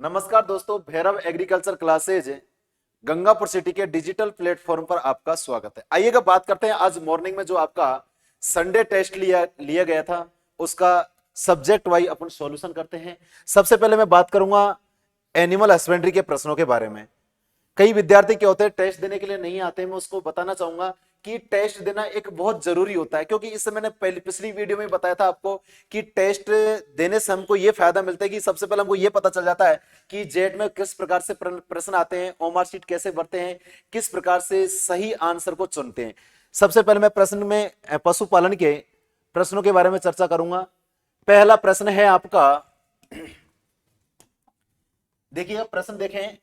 नमस्कार दोस्तों, Bhairav agriculture classes Gangapur city के डिजिटल प्लेटफॉर्म पर आपका स्वागत है। आइएगा बात करते हैं आज मॉर्निंग में जो आपका संडे टेस्ट लिया गया था उसका सब्जेक्ट वाइज अपन सॉल्यूशन करते हैं। सबसे पहले मैं बात करूंगा एनिमल हस्बेंड्री के प्रश्नों के बारे में। कई विद्यार्थी क्या होते हैं टेस्ट देने के लिए नहीं आते। मैं उसको बताना चाहूंगा कि टेस्ट देना एक बहुत जरूरी होता है, क्योंकि इससे मैंने पिछली वीडियो में बताया था आपको कि टेस्ट देने से हमको ये फायदा मिलता है कि सबसे पहले हमको ये पता चल जाता है कि जेट में किस प्रकार से प्रश्न आते हैं, ओमार शीट कैसे भरते हैं, किस प्रकार से सही आंसर को चुनते हैं। सबसे पहले मैं प्रश्न में पशुपालन के प्रश्नों के बारे में चर्चा करूंगा। पहला प्रश्न है आपका, देखिए प्रश्न देखें।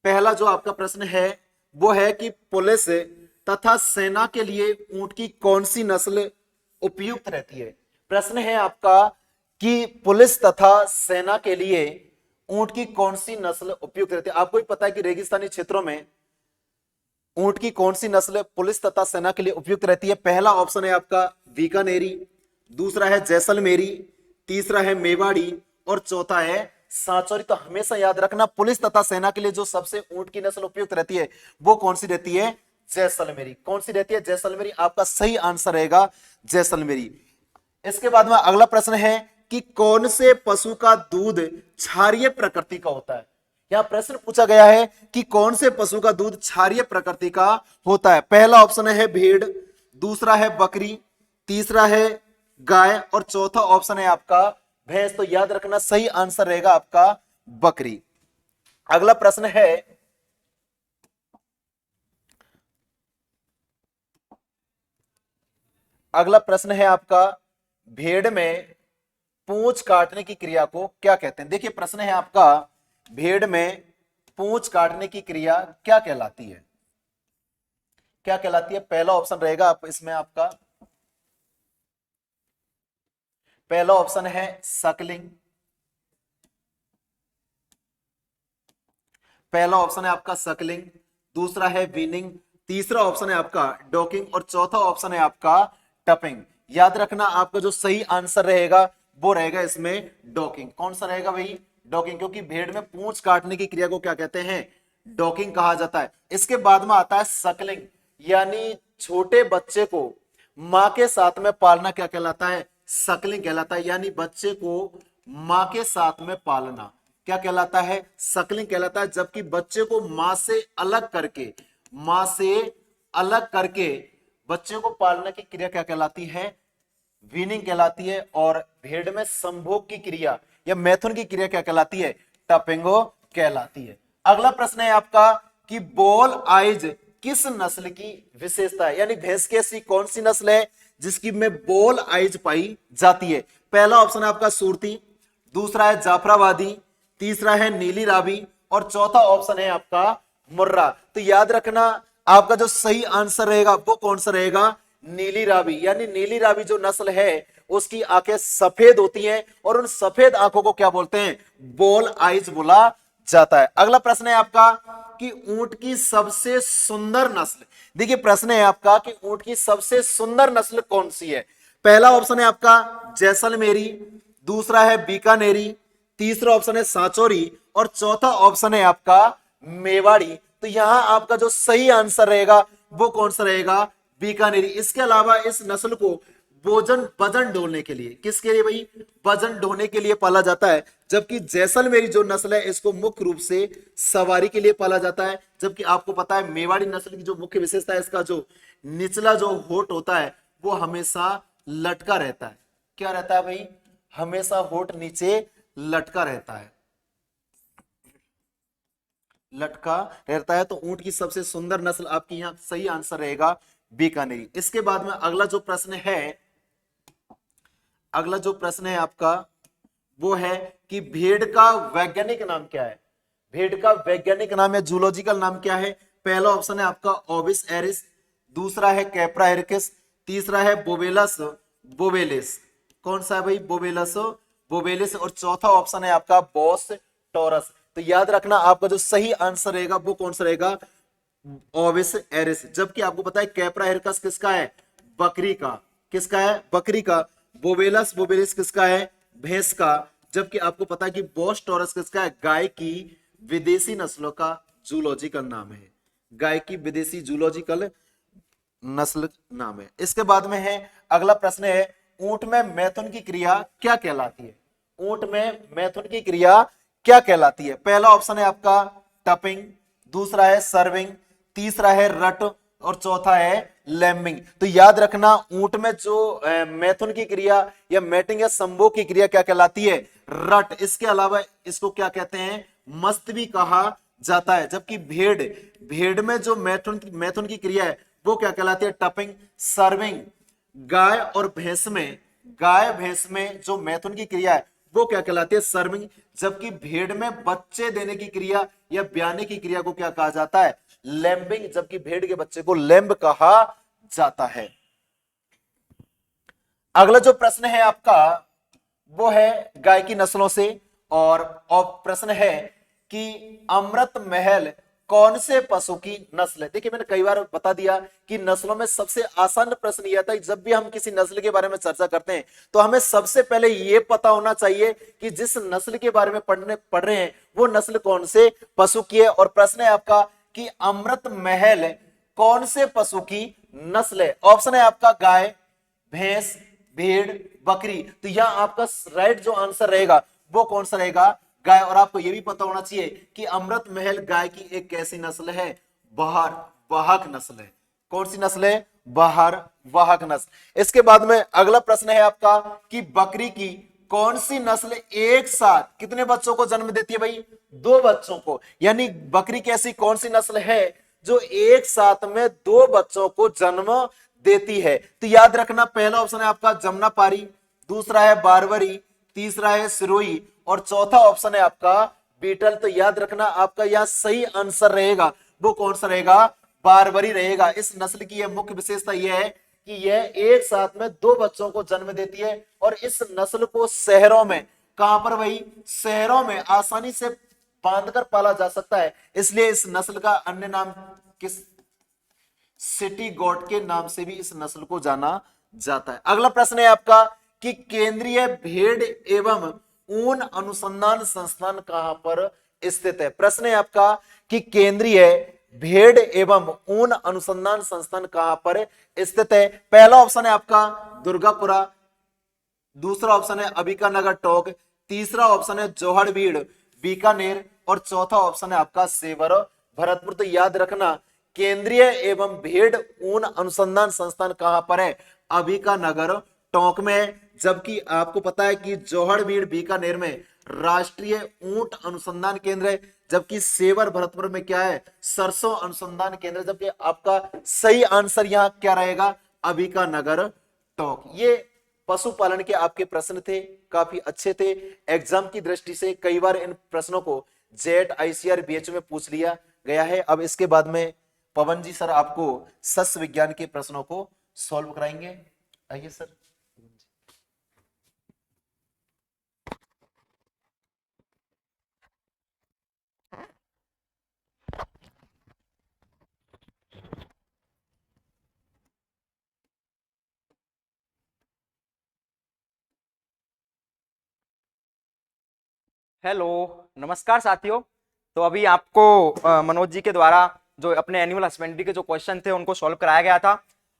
पहला जो आपका प्रश्न है वो है कि पुलिस तथा सेना के लिए ऊंट की कौन सी नस्ल उपयुक्त रहती है। प्रश्न है आपका कि पुलिस तथा सेना के लिए ऊंट की कौन सी नस्ल उपयुक्त रहती है। आपको भी पता है कि रेगिस्तानी क्षेत्रों में ऊंट की कौन सी नस्ल पुलिस तथा सेना के लिए उपयुक्त रहती है। पहला ऑप्शन है आपका बीकानेरी, दूसरा है जैसलमेरी, तीसरा है मेवाड़ी और चौथा है सांचौरी। तो हमेशा याद रखना पुलिस तथा सेना के लिए जो सबसे ऊंट की नस्ल उपयुक्त रहती है वो कौन सी रहती है? जैसलमेरी। कौन सी रहती है? जैसलमेरी। आपका सही आंसर रहेगा जैसलमेरी। इसके बाद में अगला प्रश्न है कि कौन से पशु का दूध क्षारीय प्रकृति का होता है। यहां प्रश्न पूछा गया है कि कौन से पशु का दूध क्षारीय प्रकृति का होता है। पहला ऑप्शन है भेड़, दूसरा है बकरी, तीसरा है गाय और चौथा ऑप्शन है आपका भैंस। तो याद रखना सही आंसर रहेगा आपका बकरी। अगला प्रश्न है, अगला प्रश्न है आपका भेड़ में पूंछ काटने की क्रिया को क्या कहते हैं। देखिए प्रश्न है आपका भेड़ में पूंछ काटने की क्रिया क्या कहलाती है, क्या कहलाती है। पहला ऑप्शन रहेगा आप इसमें आपका, पहला ऑप्शन है सकलिंग, पहला ऑप्शन है आपका सकलिंग, दूसरा है वीनिंग, तीसरा ऑप्शन है आपका डॉकिंग और चौथा ऑप्शन है आपका टपिंग। याद रखना आपका जो सही आंसर रहेगा वो रहेगा इसमें डॉकिंग। कौन सा रहेगा भाई? डॉकिंग, क्योंकि भेड़ में पूंछ काटने की क्रिया को क्या कहते हैं? डॉकिंग कहा जाता है। इसके बाद में आता है सकलिंग, यानी छोटे बच्चे को मां के साथ में पालना क्या कहलाता है? सकलिंग कहलाता है। यानी बच्चे को मां के साथ में पालना क्या कहलाता है? सकलिंग कहलाता है। जबकि बच्चे को मां से अलग करके, मां से अलग करके बच्चे को पालने की क्रिया क्या कहलाती है? वीनिंग कहलाती है। और भेड़ में संभोग की क्रिया या मैथुन की क्रिया क्या कहलाती है? टपिंगो कहलाती है। अगला प्रश्न है आपका कि बॉल आइज किस नस्ल की विशेषता है, यानी भैंस की ऐसी कौन सी नस्ल है जिसकी में बॉल आइज पाई जाती है। पहला ऑप्शन है आपका सूरती, दूसरा है जाफराबादी, तीसरा है नीली रावी और चौथा ऑप्शन है आपका मुर्रा। तो याद रखना आपका जो सही आंसर रहेगा वो कौन सा रहेगा? नीली रावी। यानी नीली रावी जो नस्ल है उसकी आंखें सफेद होती हैं और उन सफेद आंखों को क्या बोलते हैं? बॉल आइज बोला जाता है। अगला प्रश्न है आपका कि ऊंट की सबसे सुंदर नस्ल। देखिए प्रश्न है आपका कि ऊंट की सबसे सुंदर नस्ल कौन सी है। पहला ऑप्शन है आपका जैसलमेरी, दूसरा है बीकानेरी, तीसरा ऑप्शन है सांचौरी और चौथा ऑप्शन है आपका मेवाड़ी। तो यहां आपका जो सही आंसर रहेगा वो कौन सा रहेगा? बीकानेरी। इसके अलावा इस नस्ल को वजन ढोने के लिए, किसके लिए भाई? वजन ढोने के लिए पाला जाता है। जबकि जैसलमेरी जो नस्ल है इसको मुख्य रूप से सवारी के लिए पाला जाता है। जबकि आपको पता है मेवाड़ी नस्ल की जो मुख्य विशेषता है, इसका जो निचला जो होठ होता है वो हमेशा लटका रहता है। क्या रहता है भाई? हमेशा होठ नीचे लटका रहता है, लटका रहता है। तो ऊंट की सबसे सुंदर नस्ल आपकी यहां सही आंसर रहेगा बीकानेरी। इसके बाद में अगला जो प्रश्न है, अगला जो प्रश्न है आपका वो है कि भेड़ का वैज्ञानिक नाम क्या है। भेड़ का वैज्ञानिक नाम या जूलॉजिकल नाम क्या है। पहला ऑप्शन है आपका ओविस एरिस, दूसरा है कैप्रा एरिकिस, तीसरा है बोवेलस बोवेलिस। कौन सा है भाई? बोवेलस बोवेलिस और चौथा ऑप्शन है आपका बोस टोरस। तो याद रखना आपका जो सही आंसर रहेगा वो कौन सा रहेगा? ओविस एरिस। जबकि आपको पता है कैप्रा एरिकस किसका है? बकरी का। किसका है? बकरी का। बोवेलस बोवेलिस किसका है? भैंस का। जबकि आपको पता है कि बोस टॉरस किसका है, गाय की विदेशी नस्लों का जूलॉजिकल नाम है, गाय की विदेशी जूलॉजिकल नस्ल नाम है। इसके बाद में है अगला प्रश्न है, ऊंट में मैथुन की क्रिया क्या कहलाती है, ऊंट में मैथुन की क्रिया क्या कहलाती है। पहला ऑप्शन है आपका टपिंग, दूसरा है सर्विंग, तीसरा है रट और चौथा है लैम्बिंग। तो याद रखना ऊंट में जो मैथुन की क्रिया या मैटिंग या संभोग की क्रिया क्या कहलाती है, रट। इसके अलावा इसको क्या कहते हैं, मस्त भी कहा जाता है। जबकि भेड़, भेड़ में जो मैथुन की क्रिया है वो क्या कहलाती है, टपिंग। सर्विंग, गाय और भैंस में, गाय भैंस में जो मैथुन की क्रिया है वो क्या कहलाती है, सर्विंग। जबकि भेड़ में बच्चे देने की क्रिया या ब्याने की क्रिया को क्या कहा जाता है, लैम्बिंग। जबकि भेड़ के बच्चे को लैम्ब कहा जाता है। अगला जो प्रश्न है आपका वो है गाय की नस्लों से, और प्रश्न है कि अमृत महल कौन से पशु की नस्ल है। देखिए मैंने कई बार बता दिया कि नस्लों में सबसे आसान प्रश्न यह था, जब भी हम किसी नस्ल के बारे में चर्चा करते हैं तो हमें सबसे पहले यह पता होना चाहिए कि जिस नस्ल के बारे में पढ़ रहे हैं वो नस्ल कौन से पशु की है। और प्रश्न है आपका कि अमृत महल कौन से पशु की नस्ल है। ऑप्शन है आपका गाय, भैंस, भेड़, बकरी। तो यहां आपका राइट जो आंसर रहेगा वो कौन सा रहेगा, गाय। और आपको यह भी पता होना चाहिए कि अमृत महल गाय की एक कैसी नस्ल है, बहार वाहक नस्ल है। कौन सी नस्ल है, बहार वाहक नस्ल। इसके बाद में अगला प्रश्न है आपका कि बकरी की कौन सी नस्ल एक साथ कितने बच्चों को जन्म देती है भाई, 2 बच्चों को। यानी बकरी की ऐसी कौन सी नस्ल है जो एक साथ में 2 बच्चों को जन्म देती है। तो याद रखना पहला ऑप्शन है आपका जमुनापारी, दूसरा है बारवरी, तीसरा है सिरोही और चौथा ऑप्शन है आपका बीटल। तो याद रखना आपका यहां सही आंसर रहेगा वो कौन सा रहेगा, बारवरी रहेगा। इस नस्ल की यह मुख्य विशेषता यह है कि यह एक साथ में 2 बच्चों को जन्म देती है। और इस नस्ल को शहरों में, कहां पर भाई, शहरों में आसानी से बांधकर पाला जा सकता है। इसलिए इस नस्ल का अन्य नाम किस, सिटी गोट के नाम से भी इस नस्ल को जाना जाता है। अगला प्रश्न है आपका कि केंद्रीय भेड़ एवं ऊन अनुसंधान संस्थान कहां पर स्थित है। प्रश्न है आपका कि केंद्रीय भेड़ एवं ऊन अनुसंधान संस्थान कहां पर स्थित है। पहला ऑप्शन है आपका दुर्गापुरा, दूसरा ऑप्शन है अंबिकानगर टोंक, तीसरा ऑप्शन है जोहड़बीड़ बीकानेर और चौथा ऑप्शन है आपका सेवर भरतपुर। तो याद रखना केंद्रीय एवं भेड़ ऊन अनुसंधान संस्थान कहां पर है, अंबिकानगर टोंक में है। जबकि आपको पता है कि जोहड़बीड़ बीकानेर में राष्ट्रीय ऊंट अनुसंधान केंद्र है। जबकि सेवर भरतपुर में क्या है, सरसों अनुसंधान केंद्र। जबकि आपका सही आंसर यहां क्या रहेगा, अंबिकानगर टोंक। ये पशुपालन के आपके प्रश्न थे, काफी अच्छे थे। एग्जाम की दृष्टि से कई बार इन प्रश्नों को जेट, आईसीआर, बीएचओ में पूछ लिया गया है। अब इसके बाद में पवन जी सर आपको सस्य विज्ञान के प्रश्नों को सॉल्व कराएंगे। आइए सर। हेलो, नमस्कार साथियों। तो अभी आपको मनोज जी के द्वारा जो अपने एनुअल हस्बेंड्री के जो क्वेश्चन थे उनको सॉल्व कराया गया था।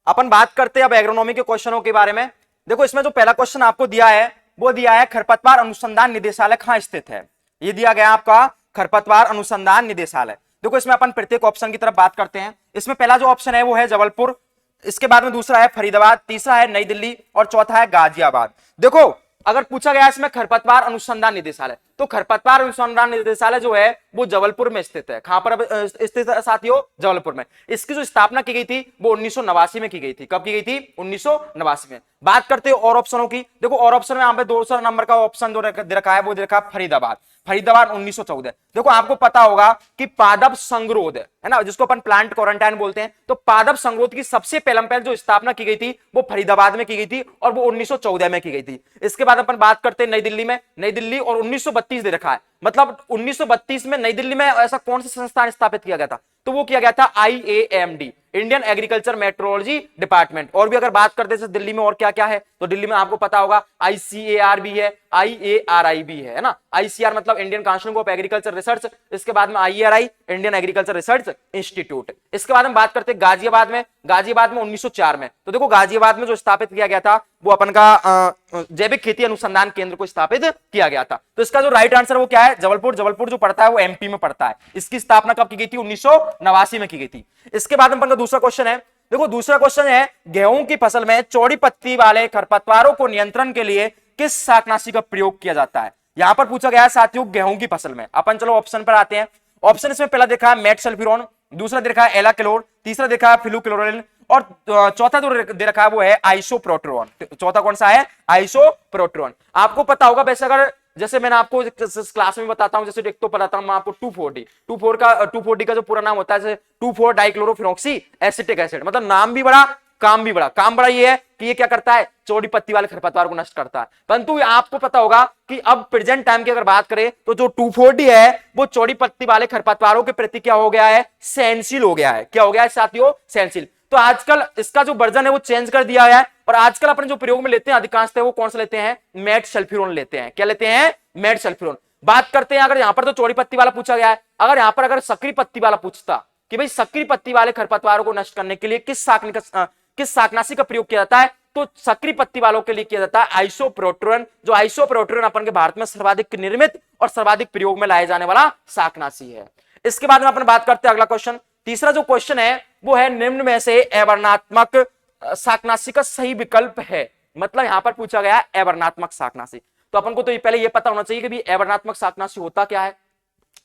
अपन बात करते हैं अब एग्रोनॉमी के क्वेश्चनों के बारे में। देखो इसमें जो पहला क्वेश्चन आपको दिया है वो दिया है खरपतवार अनुसंधान निदेशालय कहां स्थित है। ये दिया गया आपका खरपतवार अनुसंधान निदेशालय। देखो इसमें अपन प्रत्येक ऑप्शन की तरफ बात करते हैं। इसमें पहला जो ऑप्शन है वो है जबलपुर, इसके बाद में दूसरा है फरीदाबाद, तीसरा है नई दिल्ली और चौथा है गाजियाबाद। देखो अगर पूछा गया इसमें खरपतवार अनुसंधान निदेशालय, तो खरपतवार अनुसंधान निदेशालय जो है वो जबलपुर में स्थित है। कहां पर स्थित है साथियों, जबलपुर में। इसकी जो स्थापना की गई थी वो 1989 में की गई थी। कब की गई थी, 1989 में। बात करते हैं और ऑप्शनों की। देखो और ऑप्शन में यहां पे दूसरा नंबर का ऑप्शन जो दे रखा है वो दे रखा है फरीदाबाद। फरीदाबाद 1914। देखो आपको पता होगा कि पादप संगरोध है ना, जिसको अपन प्लांट क्वारंटाइन बोलते हैं। तो पादप संगरोध की सबसे पहले जो स्थापना की गई थी वो फरीदाबाद में की गई थी और वो 1914 में की गई थी। इसके बाद अपन बात करते हैं नई दिल्ली में। नई दिल्ली और 1932 दे रखा है। मतलब 1932 में नई दिल्ली में ऐसा कौन सा संस्थान स्थापित किया गया था? तो वो किया गया था IAMD, Indian agriculture metrology department. और भी अगर बात करते हैं दिल्ली में और क्या क्या है, तो दिल्ली में आपको पता होगा ICAR भी है, IARI भी है ना। ICR मतलब Indian council of agriculture research, इसके बाद में IARI Indian agriculture research institute. इसके बाद हम बात करते हैं गाजियाबाद में। गाजियाबाद में 1904 में, तो देखो गाजियाबाद में जो स्थापित किया गया था वो अपन का जैविक खेती अनुसंधान केंद्र को स्थापित किया गया था। तो इसका जो राइट आंसर वो क्या है? जबलपुर। जबलपुर जो पड़ता है वो MP में पड़ता है। इसकी स्थापना कब की गई थी? 1989 में की गई थी। इसके बाद अपन का दूसरा क्वेश्चन है, देखो दूसरा क्वेश्चन है, गेहूं की फसल में चौड़ी पत्ती वाले खरपतवारों को नियंत्रण के लिए किस शाकनाशी का प्रयोग किया जाता है? यहां पर पूछा गया है साथियों गेहूं की फसल में। अपन चलो ऑप्शन पर आते हैं। ऑप्शन इसमें पहला देखा है मेट सल्फ्यूरोन, दूसरा देखा है एलाक्लोर, तीसरा देखा है फ्लूक्लोरिन और चौथा जो दे रखा है वो है आइसोप्रोट्रोन। चौथा कौन सा है? आइसोप्रोट्रोन। आपको पता होगा वैसे, अगर जैसे मैंने आपको क्लास में बताता हूं, जैसे एक तो बताता हूं मैं आपको 240 का जो पूरा नाम होता है जैसे 2,4 डाइक्लोरोफिनॉक्सी एसिटिक एसिड। मतलब नाम भी बड़ा काम भी बड़ा। काम बड़ा ये है कि ये क्या करता है? चौड़ी पत्ती वाले खरपतवार को नष्ट करता है। परंतु आपको पता होगा कि अब प्रेजेंट टाइम की अगर बात करें तो जो 2,4-D है वो चौड़ी पत्ती वाले खरपतवारों के प्रति क्या हो गया है? सहनशील हो गया है। क्या हो गया है साथियों? सहनशील। तो आजकल इसका जो वर्जन है वो चेंज कर दिया है और आजकल अपने जो प्रयोग में लेते हैं अधिकांशतः वो कौन सा लेते हैं? मेट सल्फ्यूरोन लेते हैं। क्या लेते हैं? मेट सल्फ्यूरोन। बात करते हैं, अगर यहां पर तो चौड़ी पत्ती वाला पूछा गया है, अगर यहां पर अगर सक्रिय पत्ती वाला पूछता कि भाई सक्रिय पत्ती वाले खरपतवारों को नष्ट करने के लिए किस शाकनाशी का प्रयोग किया जाता है, तो सक्रिय पत्ती वालों के लिए किया जाता है आइसोप्रोट्रोन। जो आइसोप्रोट्रोन अपन के भारत में सर्वाधिक निर्मित और सर्वाधिक प्रयोग में लाए जाने वाला शाकनाशी है। इसके बाद में अपन बात करते हैं अगला क्वेश्चन। तीसरा जो क्वेश्चन है वो है निम्न में से अवर्णात्मक शाकनाशी का सही विकल्प है। मतलब यहां पर पूछा गया है अवर्णात्मक शाकनाशी। तो अपन को तो पहले ये पता होना चाहिए कि भी अवर्णात्मक शाकनाशी होता क्या है।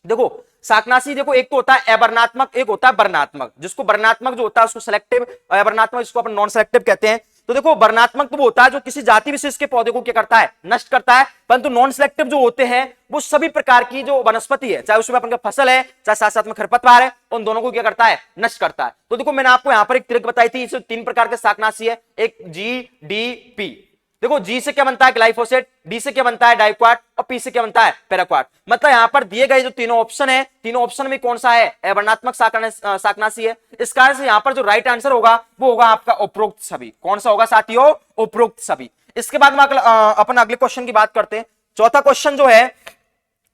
देखो शाकनाशी, देखो एक तो होता है अवर्णात्मक, एक होता है वर्णात्मक। जिसको वर्णात्मक जो होता है उसको सिलेक्टिव, अवर्णात्मक जिसको अपन नॉन सिलेक्टिव कहते हैं। तो देखो वर्णात्मक तो वो होता है जो किसी जाति विशेष के पौधे को क्या करता है? नष्ट करता है। परंतु नॉन सिलेक्टिव जो होते हैं वो सभी प्रकार की जो वनस्पति है, चाहे उसमें अपन का फसल है चाहे साथ साथ में खरपतवार है, उन दोनों को क्या करता है? नष्ट करता है। तो देखो मैंने आपको यहां पर एक ट्रिक बताई थी, इसमें 3 प्रकार के शाकनाशी है। एक GDP। देखो G से क्या बनता है? ग्लाइफोसेट, D से क्या बनता है? डाइक्वाट और P से क्या बनता है? पैराक्वाट। मतलब यहां पर दिए गए जो तीनों ऑप्शन है, तीनों ऑप्शन में कौन सा है? अवर्णात्मक शाकनाशी है। इस कारण से यहां पर जो राइट आंसर होगा वो होगा आपका उपरोक्त सभी। कौन सा होगा साथियों? उपरोक्त सभी। इसके बाद में अपन अगले क्वेश्चन की बात करते हैं। चौथा क्वेश्चन जो है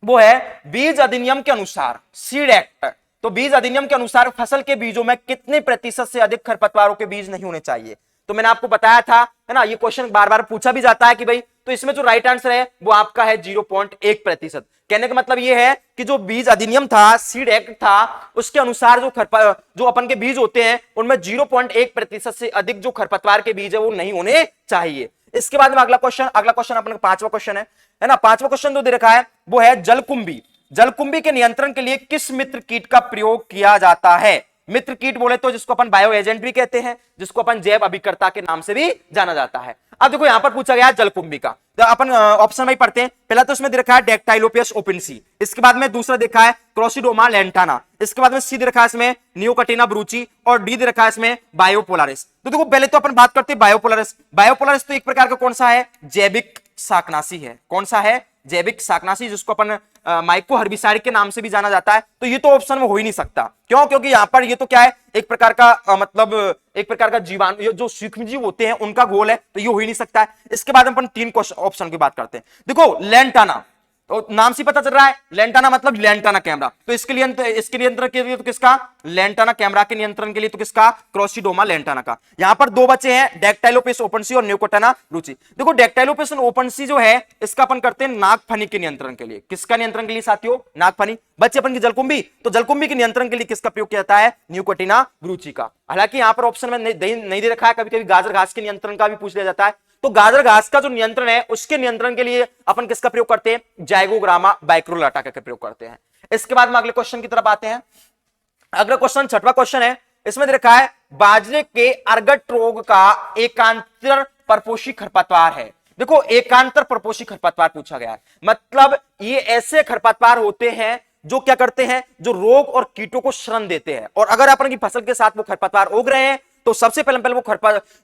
वो है बीज अधिनियम के अनुसार, सीड एक्ट। तो बीज अधिनियम के अनुसार फसल के बीजों में कितने प्रतिशत से अधिक खरपतवारों के बीज नहीं होने चाहिए? तो मैंने आपको बताया था, है ना, ये क्वेश्चन बार बार पूछा भी जाता है कि भाई, तो इसमें जो राइट आंसर है वो आपका है 0.1%। कहने का मतलब ये है कि जो बीज अधिनियम था, सीड एक्ट था, उसके अनुसार जो अपन के बीज होते हैं उनमें 0.1% से अधिक जो खरपतवार के बीज है वो नहीं होने चाहिए। इसके बाद में अगला क्वेश्चन अपन का 5वां क्वेश्चन है ना। 5वां क्वेश्चन जो दे रखा है वो है जलकुंभी। जलकुंभी के नियंत्रण के लिए किस मित्र कीट का प्रयोग किया जाता है? मित्र कीट बोले तो जिसको अपन बायो एजेंट भी कहते हैं, जिसको अपन जैव अभिकर्ता के नाम से भी जाना जाता है। अब देखो यहां पर पूछा गया जलकुंभी का, तो अपन ऑप्शन में ही पढ़ते हैं। पहला तो इसमें दे रखा है डेक्टाइलोपियस ओपिनसी, इसके बाद में दूसरा देखा है क्रोसिडोमा लेंटाना, इसके बाद में सी दे रखा है इसमें नियोकटिना ब्रूची और डी दे रखा है इसमें बायोपोलारिस। तो देखो पहले तो अपन बात करते हैं बायोपोलारिस। बायोपोलारिस तो एक प्रकार का कौन सा है? जैविक शाकनाशी है। कौन सा है? जैविक शाकनाशी, जिसको अपन माइको हर्बिसाइड के नाम से भी जाना जाता है। तो ये तो ऑप्शन में हो ही नहीं सकता। क्यों? क्योंकि यहां पर ये तो क्या है? एक प्रकार का मतलब एक प्रकार का जीवाणु जो सूक्ष्मजीव होते हैं उनका घोल है, तो ये हो ही नहीं सकता है। इसके बाद अपन 3 ऑप्शन की बात करते हैं। देखो लेंटाना, तो नाम से पता चल रहा है लेंटाना मतलब लेंटाना कैमरा। तो इसके नियंत्रण के लिए तो किसका? लेंटाना कैमरा के नियंत्रण के लिए तो किसका? क्रोसिडोमा लेंटाना का। यहां पर 2 बचे हैं, डेक्टाइलोपियस ओपनसी और नियोकटिना ब्रूची। देखो डेक्टाइलोपियस ओपनसी जो है इसका अपन करते हैं नागफनी के नियंत्रण के लिए। किसका नियंत्रण के लिए साथियों? नागफनी। बच्चे अपन की जलकुंभी, तो जलकुंभी के नियंत्रण के लिए किसका प्रयोग किया जाता है? नियोकटिना ब्रूची का। हालांकि यहां पर ऑप्शन में नहीं दे रखा है, कभी कभी गाजर घास के नियंत्रण का भी पूछ लिया जाता है। तो गाजर घास का जो नियंत्रण है उसके नियंत्रण के लिए अपन किसका प्रयोग करते हैं? जाइगोग्रामा बाइक्रोलाटा का प्रयोग करते हैं। इसके बाद में अगले क्वेश्चन की तरफ आते हैं। अगला क्वेश्चन 6वां क्वेश्चन है, इसमें देखा है बाजरे के अर्गट रोग का एकांतर परपोषी खरपतवार है। देखो एकांतर परपोषी खरपतवार पूछा गया है, मतलब ये ऐसे खरपतवार होते हैं जो क्या करते हैं? जो रोग और कीटों को शरण देते हैं। और अगर अपन की फसल के साथ वो खरपतवार उग रहे हैं तो सबसे पहले वो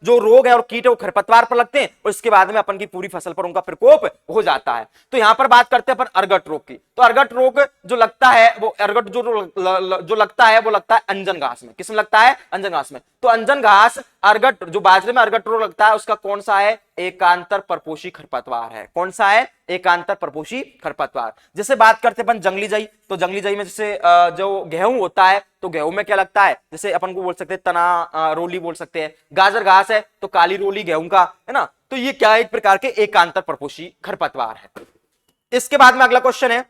जो रोग है और कीट है वो खरपतवार पर लगते हैं और इसके बाद में अपन की पूरी फसल पर उनका प्रकोप हो जाता है। तो यहां पर बात करते हैं अपन अर्गट रोग की। तो अर्गट रोग जो लगता है वो अर्गट जो लगता है वो लगता है अंजन घास में। किसमें लगता है? अंजन घास में। तो अंजन घास अर्गट जो बाजरे में अर्गट रोग लगता है उसका कौन सा है? एकांतर परपोषी खरपतवार है। कौन सा है? एकांतर परपोषी खरपतवार। जैसे बात करते हैं अपन जंगली जई, तो जंगली जई में जैसे जो गेहूं होता है तो गेहूं में क्या लगता है? जैसे अपन को बोल सकते हैं तना रोली बोल सकते हैं। गाजर घास है तो काली रोली गेहूं का है ना। तो ये क्या है? एक प्रकार के एकांतर परपोषी खरपतवार है। इसके बाद में अगला क्वेश्चन है,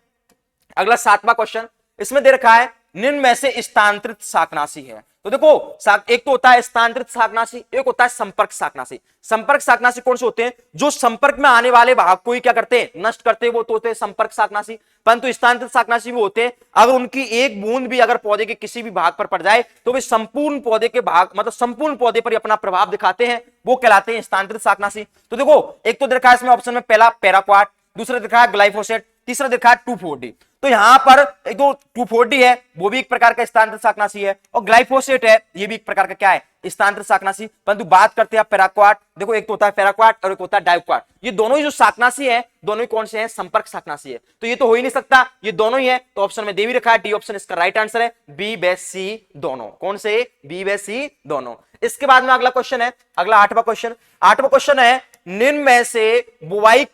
अगला 7वां क्वेश्चन इसमें दे रखा है निम्न में से स्थानांतरित शाकनाशी है। तो देखो एक तो होता है स्थानांतरित शाकनाशी, एक होता है संपर्क शाकनाशी। संपर्क शाकनाशी कौन से होते हैं? जो संपर्क में आने वाले भाग को ही क्या करते हैं? नष्ट करते हैं, वो तो होते हैं संपर्क शाकनाशी। परंतु स्थानांतरित शाकनाशी वो होते हैं अगर उनकी एक बूंद भी अगर पौधे के किसी भी भाग पर पड़ जाए तो वे संपूर्ण पौधे के भाग मतलब संपूर्ण पौधे पर अपना प्रभाव दिखाते हैं, वो कहलाते हैं स्थानांतरित शाकनाशी। तो देखो एक तो देखा है इसमें ऑप्शन में पहला पैराक्वाट, दूसरा देखा है ग्लाइफोसेट, तीसरा देखा है 2,4-D। तो यहां पर एक तो 2,4-D है वो भी एक प्रकार का स्थानांतरित शाकनाशी है और ग्लाइफोसेट है ये भी एक प्रकार का क्या है? स्थानांतरित शाकनाशी। परंतु बात करते हैं पैराक्वाट, देखो एक तो होता है पैराक्वाट और एक होता है डाइक्वाट। ये दोनों ही जो शाकनाशी है दोनों ही कौन से हैं? संपर्क शाकनाशी है। तो ये तो हो ही नहीं सकता, ये दोनों ही है। तो ऑप्शन में दे भी रखा है डी ऑप्शन इसका राइट आंसर है, बी व सी दोनों। कौन से? बी व सी दोनों। इसके बाद में अगला क्वेश्चन है, अगला 8वां क्वेश्चन। 8वां क्वेश्चन है निम्न में से बुवाई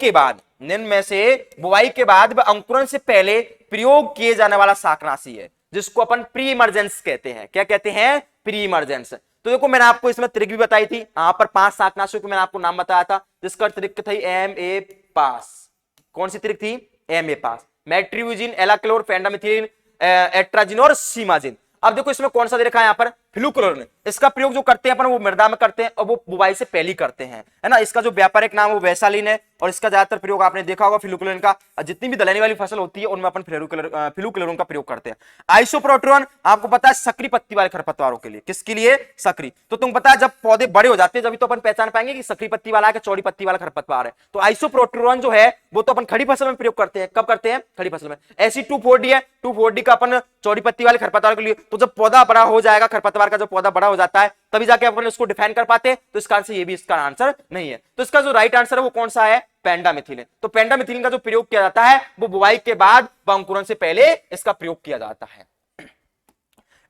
के बाद व अंकुरण से पहले प्रयोग किए जाने वाला शाकनाशी है जिसको अपन प्री इमर्जेंस कहते हैं। क्या कहते हैं? Pre emergence. तो देखो मैंने आपको इसमें ट्रिक भी बताई थी, यहां पर 5 शाकनाशियों के मैंने आपको नाम बताया था जिसका ट्रिक थी MA पास। कौन सी ट्रिक थी? MA पास। मेट्रिब्यूजिन, एलाक्लोर, फेंडामिथिलिन, एट्राजिन और सीमाजिन। अब देखो इसमें कौन सा दे रखा है? यहाँ पर फ्लूक्लोरिन। इसका प्रयोग जो करते हैं अपन वो मृदा में करते हैं और वो बुवाई से पहले करते हैं, है ना। इसका जो व्यापारिक नाम है वो वैसालिन है और इसका ज्यादातर प्रयोग आपने देखा होगा फ्लूक्लोरिन का। जितनी भी दलहनी वाली फसल होती है उनमें अपन फ्लूक्लोरिन का प्रयोग करते हैं। आइसोप्रोटोन आपको पता है सक्रिय पत्ती वाले खरपतवारों के लिए। किसके लिए? सक्रिय। तो तुम पता है जब पौधे बड़े हो जाते हैं जब तो अपन पहचान पाएंगे कि सक्रिय पत्ती वाला है कि चौड़ी पत्ती वाला खरपतवार है। तो आइसोप्रोटोन जो है वो तो अपन खड़ी फसल में प्रयोग करते हैं। कब करते हैं? खड़ी फसल में। ऐसी 2,4-D है, 2,4-D का अपन चौड़ी पत्ती वाले खरपतवार के लिए। तो जब पौधा बड़ा हो जाएगा, खरपतवार का जब पौधा बड़ा हो जाता है तभी जाके अपन उसको डिफाइन कर पाते हैं। तो इसका आंसर ये भी इसका आंसर नहीं है। तो इसका जो राइट आंसर है वो कौन सा है? पेंडामिथिलिन। तो पेंडामिथिलिन का जो प्रयोग किया जाता है वो बुवाई के बाद व अंकुरण से पहले इसका प्रयोग किया जाता है।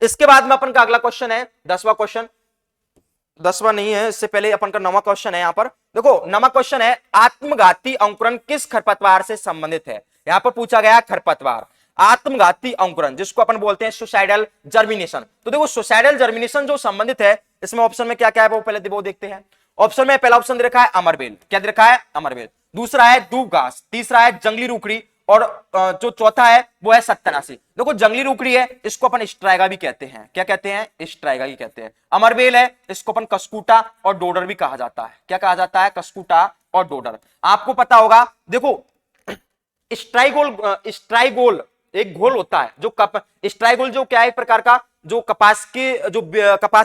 इसके बाद में अपन का अगला क्वेश्चन है 10वां क्वेश्चन। 10वां नहीं है, इससे पहले अपन का 9वां क्वेश्चन है। यहां पर देखो 9वां क्वेश्चन है आत्मघाती अंकुरण किस खरपतवार से संबंधित है? यहां पर पूछा गया खरपतवार आत्मघाती अंकुरण जिसको अपन बोलते हैं सुसाइडल जर्मिनेशन। तो देखो सुसाइडल जर्मिनेशन जो संबंधित है इसमें ऑप्शन में क्या क्या है वो पहले वो देखते हैं। ऑप्शन में पहला ऑप्शन दे रखा है अमरबेल। क्या दे रखा है? अमरबेल। दूसरा है दूब घास, तीसरा है जंगली रूखड़ी और जो चौथा है वो है सत्तनाशी। देखो जंगली रूखड़ी है इसको अपन स्ट्राइगा भी कहते हैं। क्या कहते हैं? स्ट्राइगा ही कहते हैं। अमरबेल है इसको अपन कस्कूटा और डोडर भी कहा जाता है। क्या कहा जाता है? कस्कूटा और डोडर। आपको पता होगा देखो स्ट्राइगोल एक घोल होता है जो स्ट्राइगोल जो क्या है एक प्रकार का जो कपास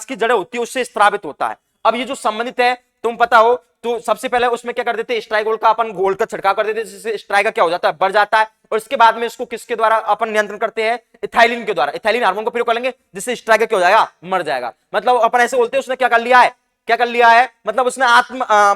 की जड़ें होती है उससे स्त्रावित होता है। अब ये जो संबंधित है तुम पता हो तो सबसे पहले उसमें क्या कर देते हैं? स्ट्राइगोल का अपन घोल का छिड़काव कर देते हैं जिससे स्ट्राइगा क्या हो जाता है? बढ़ जाता है। और इसके बाद में इसको किसके द्वारा अपन नियंत्रण करते हैं? इथाइलिन के द्वारा। इथाइलिन हार्मोन का प्रयोग करेंगे जिससे स्ट्राइगा क्या हो जाएगा? मर जाएगा। मतलब अपन ऐसे बोलते हैं उसने क्या कर लिया है? क्या कर लिया है? मतलब उसने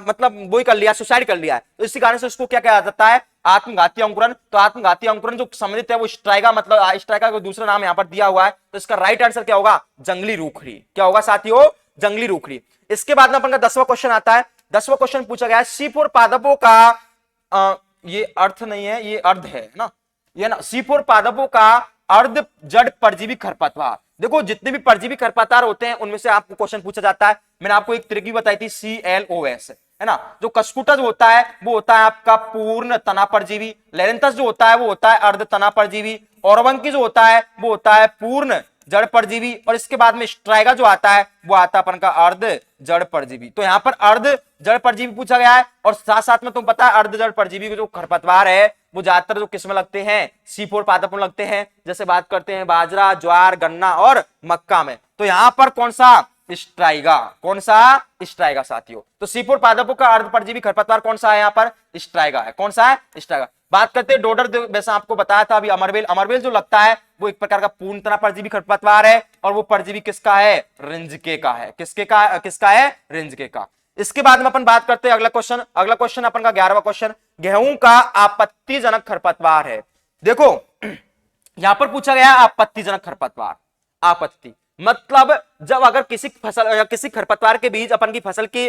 मतलब वही कर लिया, सुसाइड कर लिया है। तो इसी कारण से उसको क्या कहा जाता है? आत्मघाती अंकुरण। तो आत्मघाती अंकुरण जो संबंधित है वो स्ट्राइगा, मतलब स्ट्राइगा का दूसरा नाम यहां पर दिया हुआ है। तो इसका राइट आंसर क्या होगा? जंगली रूखड़ी। क्या होगा साथियों? जंगली रूखड़ी। इसके बाद में अपन का 10वां क्वेश्चन आता है। 10वां क्वेश्चन पूछा गया है C4 पादपों का ये अर्थ नहीं है, ये अर्ध है ना, ये ना C4 पादपों का अर्ध जड़ परजीवी खरपतवार। देखो जितने भी परजीवी खरपतवार होते हैं उनमें से आपको क्वेश्चन पूछा जाता है। मैंने आपको एक ट्रिक भी बताई थी CLOS, है ना। जो कस्कुटा जो होता है वो होता है आपका पूर्ण तना परजीवी। लेरेंथस जो होता है वो होता है अर्ध तना परजीवी। औरवंकी जो होता है वो होता है पूर्ण जड़ परजीवी। और इसके बाद में स्ट्राइगा जो आता है वो आता है अपन का अर्ध जड़ परजीवी। तो यहां पर अर्ध जड़ परजीवी पूछा गया है और साथ साथ में तुम पता है अर्ध जड़ परजीवी जो खरपतवार है वो ज्यादातर जो किस्म लगते हैं C4 पादपों लगते हैं। जैसे बात करते हैं बाजरा, ज्वार, गन्ना और मक्का में। तो यहां पर कौन सा? स्ट्राइगा। कौन सा? स्ट्राइगा साथियों। तो C4 पादपों का अर्ध परजीवी खरपतवार कौन सा है? यहां पर स्ट्राइगा है। कौन सा है? स्ट्राइगा। बात करते हैं डोडर, वैसे आपको बताया था अभी अमरवेल। अमरवेल जो लगता है वो एक प्रकार का पूर्णतः परजीवी खरपतवार है, और वो परजीवी किसका है? रिंजके का है। किसका है? रिंजके का। इसके बाद में अपन बात करते हैं अगला क्वेश्चन। अगला क्वेश्चन अपन का 11वां क्वेश्चन, गेहूं का आपत्तिजनक खरपतवार है। देखो यहां पर पूछा गया आपत्तिजनक खरपतवार। आपत्ति मतलब जब अगर किसी फसल या किसी खरपतवार के बीज अपन की फसल के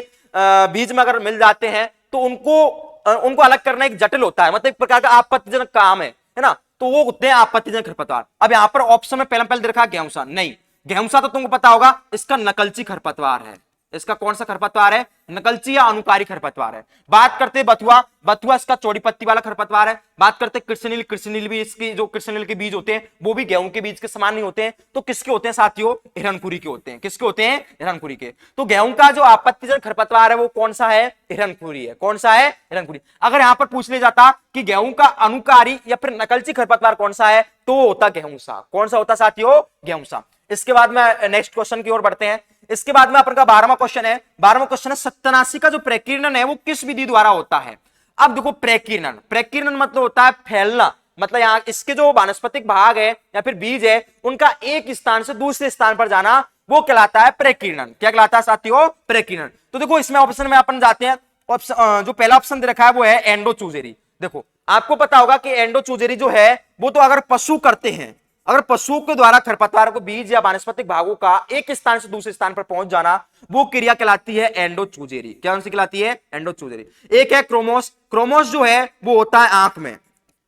बीज में अगर मिल जाते हैं तो उनको अलग करना एक जटिल होता है, मतलब एक प्रकार का आपत्तिजनक काम है ना, तो वो होते हैं आपत्तिजनक खरपतवार। अब यहां पर ऑप्शन में पहले देखा गेहूंसा, नहीं गेहूंसा तो तुमको पता होगा इसका नकलची खरपतवार है। इसका कौन सा खरपतवार है? नकलची या अनुकारी खरपतवार है। बात करते बथुआ, बथुआ इसका चौड़ी पत्ती वाला खरपतवार है। बात करते कृष्णनील, कृष्णनील भी इसकी जो कृष्णनील के बीज होते हैं वो भी गेहूं के बीज के समान नहीं होते हैं, तो किसके होते हैं साथियों? हिरनखुरी के होते हैं। किसके होते हैं? हिरनखुरी के। तो गेहूं का जो आपत्तिजनक खरपतवार है वो कौन सा है? हिरनखुरी है। कौन सा है? हिरनखुरी। अगर यहां पर पूछ ले जाता कि गेहूं का अनुकारी या फिर नकलची खरपतवार कौन सा है, तो वो होता गेहूंसा। कौन सा होता साथियों? गेहूंसा। इसके बाद में नेक्स्ट क्वेश्चन की ओर बढ़ते हैं। इसके बाद में अपन का 12वां क्वेश्चन है। 12वां क्वेश्चन है सत्तनाशी का जो प्रकीर्णन है वो किस विधि द्वारा होता है? अब देखो प्रकीर्णन मतलब होता है फैलना, मतलब यहाँ इसके जो वानस्पतिक भाग है या फिर बीज है उनका एक स्थान से दूसरे स्थान पर जाना, वो कहलाता है प्रकीर्णन। क्या कहलाता है साथियों? प्रकीर्णन। तो देखो इसमें ऑप्शन में अपन जाते हैं। जो पहला ऑप्शन दे रखा है वो है एंडोचूजेरी। देखो आपको पता होगा कि एंडोचूजेरी जो है वो तो अगर पशु करते हैं, अगर पशुओं के द्वारा खरपतवार को बीज या वानस्पतिक भागों का एक स्थान से दूसरे स्थान पर पहुंच जाना, वो क्रिया कहलाती है एंडोचूजेरी। क्या उनसे कहलाती है? एंडोचूजेरी। एक है क्रोमोस। क्रोमोस जो है वो होता है आंख में।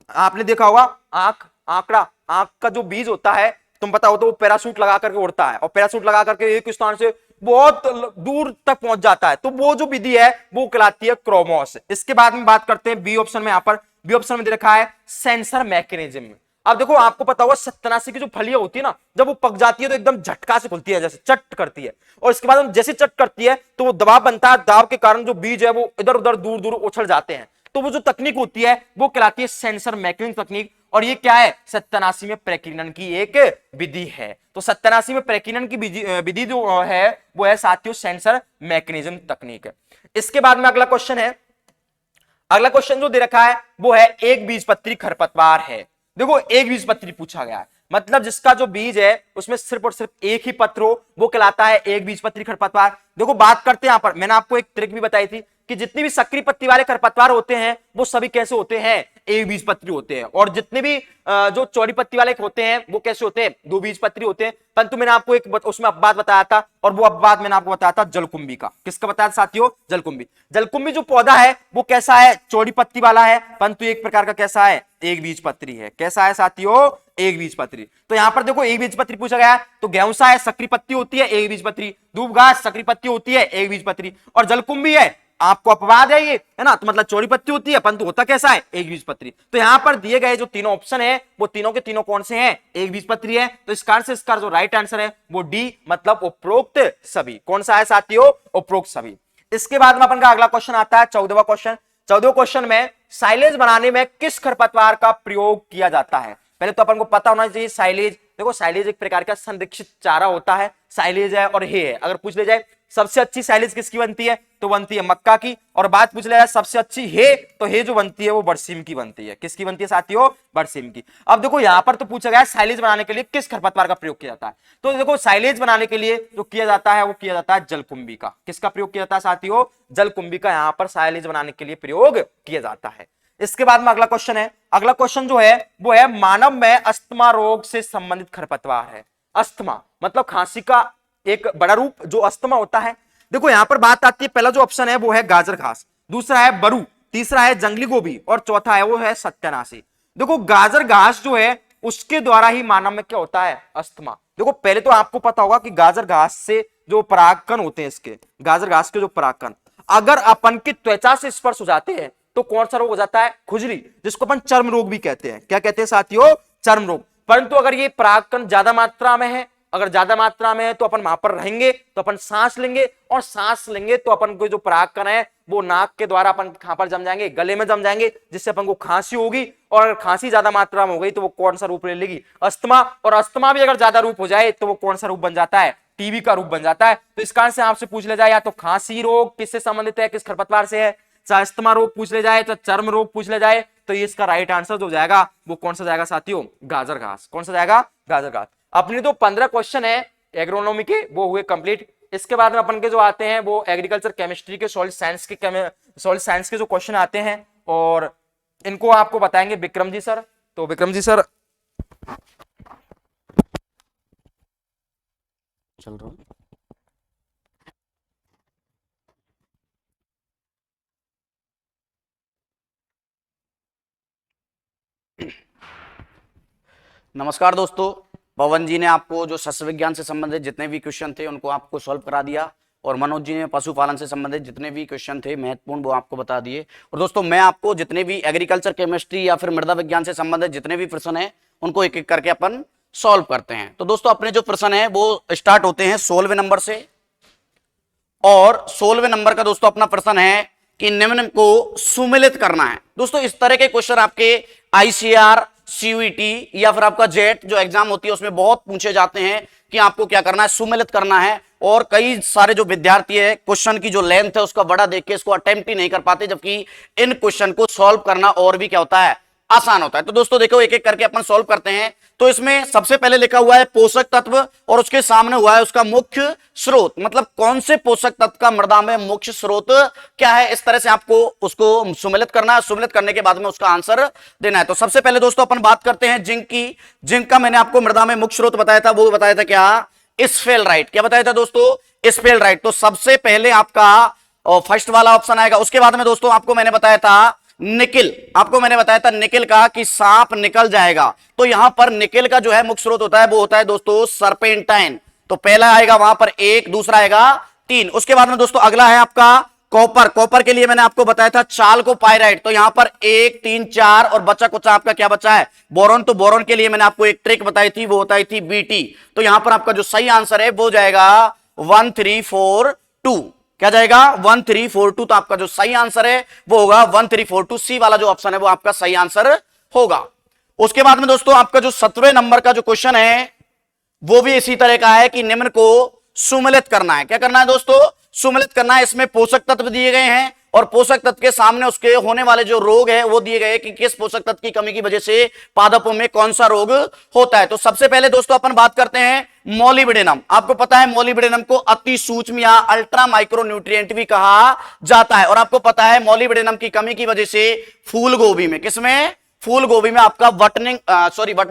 आपने देखा होगा आंख का जो बीज होता है, तुम पता हो तो वो पैराशूट लगा करके उड़ता है, और पैराशूट लगा करके एक स्थान से बहुत दूर तक पहुंच जाता है, तो वो जो विधि है वो कहलाती है क्रोमोस। इसके बाद में बात करते हैं बी ऑप्शन में। यहां पर बी ऑप्शन में दे रखा है सेंसर मैकेनिज्म। अब देखो आपको पता होगा सत्तनाशी की जो फलियां होती है ना, जब वो पक जाती है तो एकदम झटका से खुलती है, जैसे चट करती है, और इसके बाद जैसे चट करती है तो वो दबाव बनता है, दबाव के कारण जो बीज है वो इधर उधर दूर दूर उछल जाते हैं, तो वो जो तकनीक होती है वो कहलाती है सेंसर मैकेनिज्म तकनीक। और ये क्या है? सत्तनाशी में प्रकीर्णन की एक विधि है। तो सत्तनाशी में प्रकीर्णन की विधि जो है वो है साथियों सेंसर मैकेनिज्म तकनीक। इसके बाद में अगला क्वेश्चन है। अगला क्वेश्चन जो दे रखा है वो है एक बीजपत्री खरपतवार है। देखो एक बीजपत्री पूछा गया है, मतलब जिसका जो बीज है उसमें सिर्फ और सिर्फ एक ही पत्र हो, वो कहलाता है एक बीजपत्री खरपतवार। देखो बात करते हैं यहां पर, मैंने आपको एक ट्रिक भी बताई थी कि जितनी भी सक्रिय पत्ती वाले खरपतवार होते हैं वो सभी कैसे होते हैं? एक बीजपत्री होते हैं, और जितने भी जो चौड़ी पत्ती वाले होते हैं वो कैसे होते हैं? दो बीजपत्री होते हैं। परंतु मैंने आपको एक उसमें अपवाद बताया था, और वो अपवाद मैंने आपको बताया था जलकुंभी का। किसका बताया था साथियों? जलकुंभी। जलकुंभी जो पौधा है वो कैसा है? चौड़ी पत्ती वाला है, परंतु एक प्रकार का कैसा है? एक बीजपत्री है। कैसा है साथियों? एक बीजपत्री। तो यहां पर देखो एक बीजपत्री पूछा गया है, तो गेहूंसा है सक्रिय पत्ती होती है एक बीजपत्री, दूब घास सक्रिय पत्ती होती है एक बीजपत्री, और जलकुंभी है आपको अपवाद है ये, है ना, तो मतलब चौड़ी पत्ती होती है परंतु होता कैसा है? एक बीजपत्री। तो यहां पर दिए गए जो तीनों ऑप्शन है वो तीनों के तीनों कौन से हैं? एक बीजपत्री है। तो इस कारण से इसका जो राइट आंसर है वो डी, मतलब उपरोक्त सभी। कौन सा है साथियों? उपरोक्त सभी। इसके बाद में अपन का अगला क्वेश्चन आता है 14वां क्वेश्चन। 14वें क्वेश्चन में साइलेज बनाने में किस खरपतवार का प्रयोग किया जाता है? पहले तो अपन को पता होना चाहिए साइलेज। देखो साइलेज एक प्रकार का संरक्षित चारा होता है, साइलेज है और हे है। अगर पूछ ले जाए सबसे अच्छी साइलेज किसकी बनती है, तो बनती है मक्का की, और बात पूछ ले जाए सबसे अच्छी हे, तो हे जो बनती है वो बरसीम की बनती है। किसकी बनती है साथियों? बरसीम की। अब देखो यहां पर तो पूछा गया साइलेज बनाने के लिए किस खरपतवार का प्रयोग किया जाता है, तो देखो साइलेज बनाने के लिए जो किया जाता है वो किया जाता है जलकुंभी का। किसका प्रयोग किया जाता है साथियों? जलकुंभी का यहां पर साइलेज बनाने के लिए प्रयोग किया जाता है। इसके बाद में अगला क्वेश्चन है। अगला क्वेश्चन जो है वो है मानव में अस्थमा रोग से संबंधित खरपतवार है। अस्थमा मतलब खांसी का एक बड़ा रूप जो अस्थमा होता है। देखो यहां पर बात आती है, पहला जो ऑप्शन है वो है गाजर घास, दूसरा है बरू, तीसरा है जंगली गोभी, और चौथा है वो है सत्यानाशी। देखो गाजर घास जो है उसके द्वारा ही मानव में क्या होता है? अस्थमा। देखो पहले तो आपको पता होगा कि गाजर घास से जो परागकण होते हैं, इसके गाजर घास के जो परागकण अगर अपन की त्वचा से स्पर्श हो जाते हैं तो कौन सा रोग हो जाता है? खुजली, जिसको अपन चर्म रोग भी कहते हैं। क्या कहते हैं साथियों? चर्म रोग। परंतु अगर ये परागकण ज्यादा मात्रा में है, अगर ज्यादा मात्रा में है तो अपन वहां पर रहेंगे तो अपन सांस लेंगे, और सांस लेंगे तो अपन को जो परागकण है वो नाक के द्वारा अपन कहां पर जम जाएंगे? गले में जम जाएंगे, जिससे अपन को खांसी होगी, और अगर खांसी ज्यादा मात्रा में हो गई तो वो कौन सा रूप ले लेगी? अस्थमा। और अस्थमा भी अगर ज्यादा रूप हो जाए तो वो कौन सा रूप बन जाता है? टीबी का रूप बन जाता है। तो इस कारण से आपसे पूछ ले जाए या तो खांसी रोग किससे संबंधित है, किस खरपतवार से है, चाहे अस्थमा रोग पूछ ले जाए, तो चर्म रोग पूछ ले जाए, तो ये इसका राइट आंसर जो जाएगा वो कौन सा जाएगा साथियों, गाजर घास। कौन सा जाएगा, गाजर घास। अपनी तो 15 क्वेश्चन है एग्रोनॉमी के वो हुए कंप्लीट। इसके बाद में अपन के जो आते हैं वो एग्रीकल्चर केमिस्ट्री के, सॉइल साइंस के जो क्वेश्चन आते हैं और इनको आपको बताएंगे विक्रम जी सर। तो विक्रम जी सर चल रहा हूं। नमस्कार दोस्तों, पवन जी ने आपको जो शस्त्र विज्ञान से संबंधित जितने भी क्वेश्चन थे उनको आपको सॉल्व करा दिया और मनोज जी ने पशुपालन से संबंधित जितने भी क्वेश्चन थे महत्वपूर्ण वो आपको बता दिए। और दोस्तों मैं आपको जितने भी एग्रीकल्चर केमिस्ट्री या फिर मृदा विज्ञान से संबंधित जितने भी प्रश्न हैं उनको एक एक करके अपन सॉल्व करते हैं। तो दोस्तों अपने जो प्रश्न है वो स्टार्ट होते हैं 16वें नंबर से और 16वें नंबर का दोस्तों अपना प्रश्न है कि निम्न को सुमेलित करना है। दोस्तों इस तरह के क्वेश्चन आपके आईसीआर, सीयूईटी या फिर आपका जेट जो एग्जाम होती है उसमें बहुत पूछे जाते हैं कि आपको क्या करना है, सुमेलित करना है। और कई सारे जो विद्यार्थी है क्वेश्चन की जो लेंथ है उसका बड़ा देख के इसको अटेम्प्ट ही नहीं कर पाते, जबकि इन क्वेश्चन को सॉल्व करना और भी क्या होता है, आसान होता है। तो दोस्तों देखो एक एक करके अपन सॉल्व करते हैं। तो इसमें सबसे पहले लिखा हुआ है पोषक तत्व और उसके सामने हुआ है उसका मुख्य स्रोत, मतलब कौन से पोषक तत्व का मृदा में मुख्य स्रोत क्या है। इस तरह से आपको उसको सुमेलित करना है। सुमेलित करने के बाद में उसका आंसर देना है। तो सबसे पहले दोस्तों अपन बात करते हैं जिंक की। जिंक का मैंने आपको मृदा में मुख्य स्रोत बताया था, वो बताया था क्या, स्फेलराइट। क्या बताया था दोस्तों, स्फेलराइट। तो सबसे पहले आपका फर्स्ट वाला ऑप्शन आएगा। उसके बाद में दोस्तों आपको मैंने बताया था निकिल, आपको मैंने बताया था निकिल का कि सांप निकल जाएगा। तो यहां पर निकिल का जो है मुख्य स्रोत होता है वो होता है दोस्तों सर्पेंटाइन। तो पहला आएगा वहां पर 1, दूसरा आएगा 3। उसके बाद में दोस्तों अगला है आपका कॉपर। कॉपर के लिए मैंने आपको बताया था चाल को पायराइट। तो यहां पर 1, 3, 4 और बचा कुछ आपका क्या बचा है, बोरॉन। तो बोरॉन के लिए मैंने आपको एक ट्रिक बताई थी, वो बताई थी बीटी। तो यहां पर आपका जो सही आंसर है वो जाएगा 1342। क्या जाएगा, 1342। तो आपका जो सही आंसर है वो होगा 1342। सी वाला जो ऑप्शन है वो आपका सही आंसर होगा। उसके बाद में दोस्तों आपका जो 17वें नंबर का जो क्वेश्चन है वो भी इसी तरह का है कि निम्न को सुमेलित करना है। क्या करना है दोस्तों, सुमेलित करना है। इसमें पोषक तत्व दिए गए हैं और पोषक तत्व के सामने उसके होने वाले जो रोग है वो दिए गए कि किस पोषक तत्व की कमी की वजह से पादपों में कौन सा रोग होता है। तो सबसे पहले दोस्तों अपन बात करते हैं मोलिब्डेनम। आपको पता है मोलिब्डेनम को अति सूक्ष्म या अल्ट्रा माइक्रो न्यूट्रिएंट भी कहा जाता है। और आपको पता है मोलिब्डेनम की कमी की वजह से फूल गोभी में, किसमें, फूल गोभी में आपका बटनिंग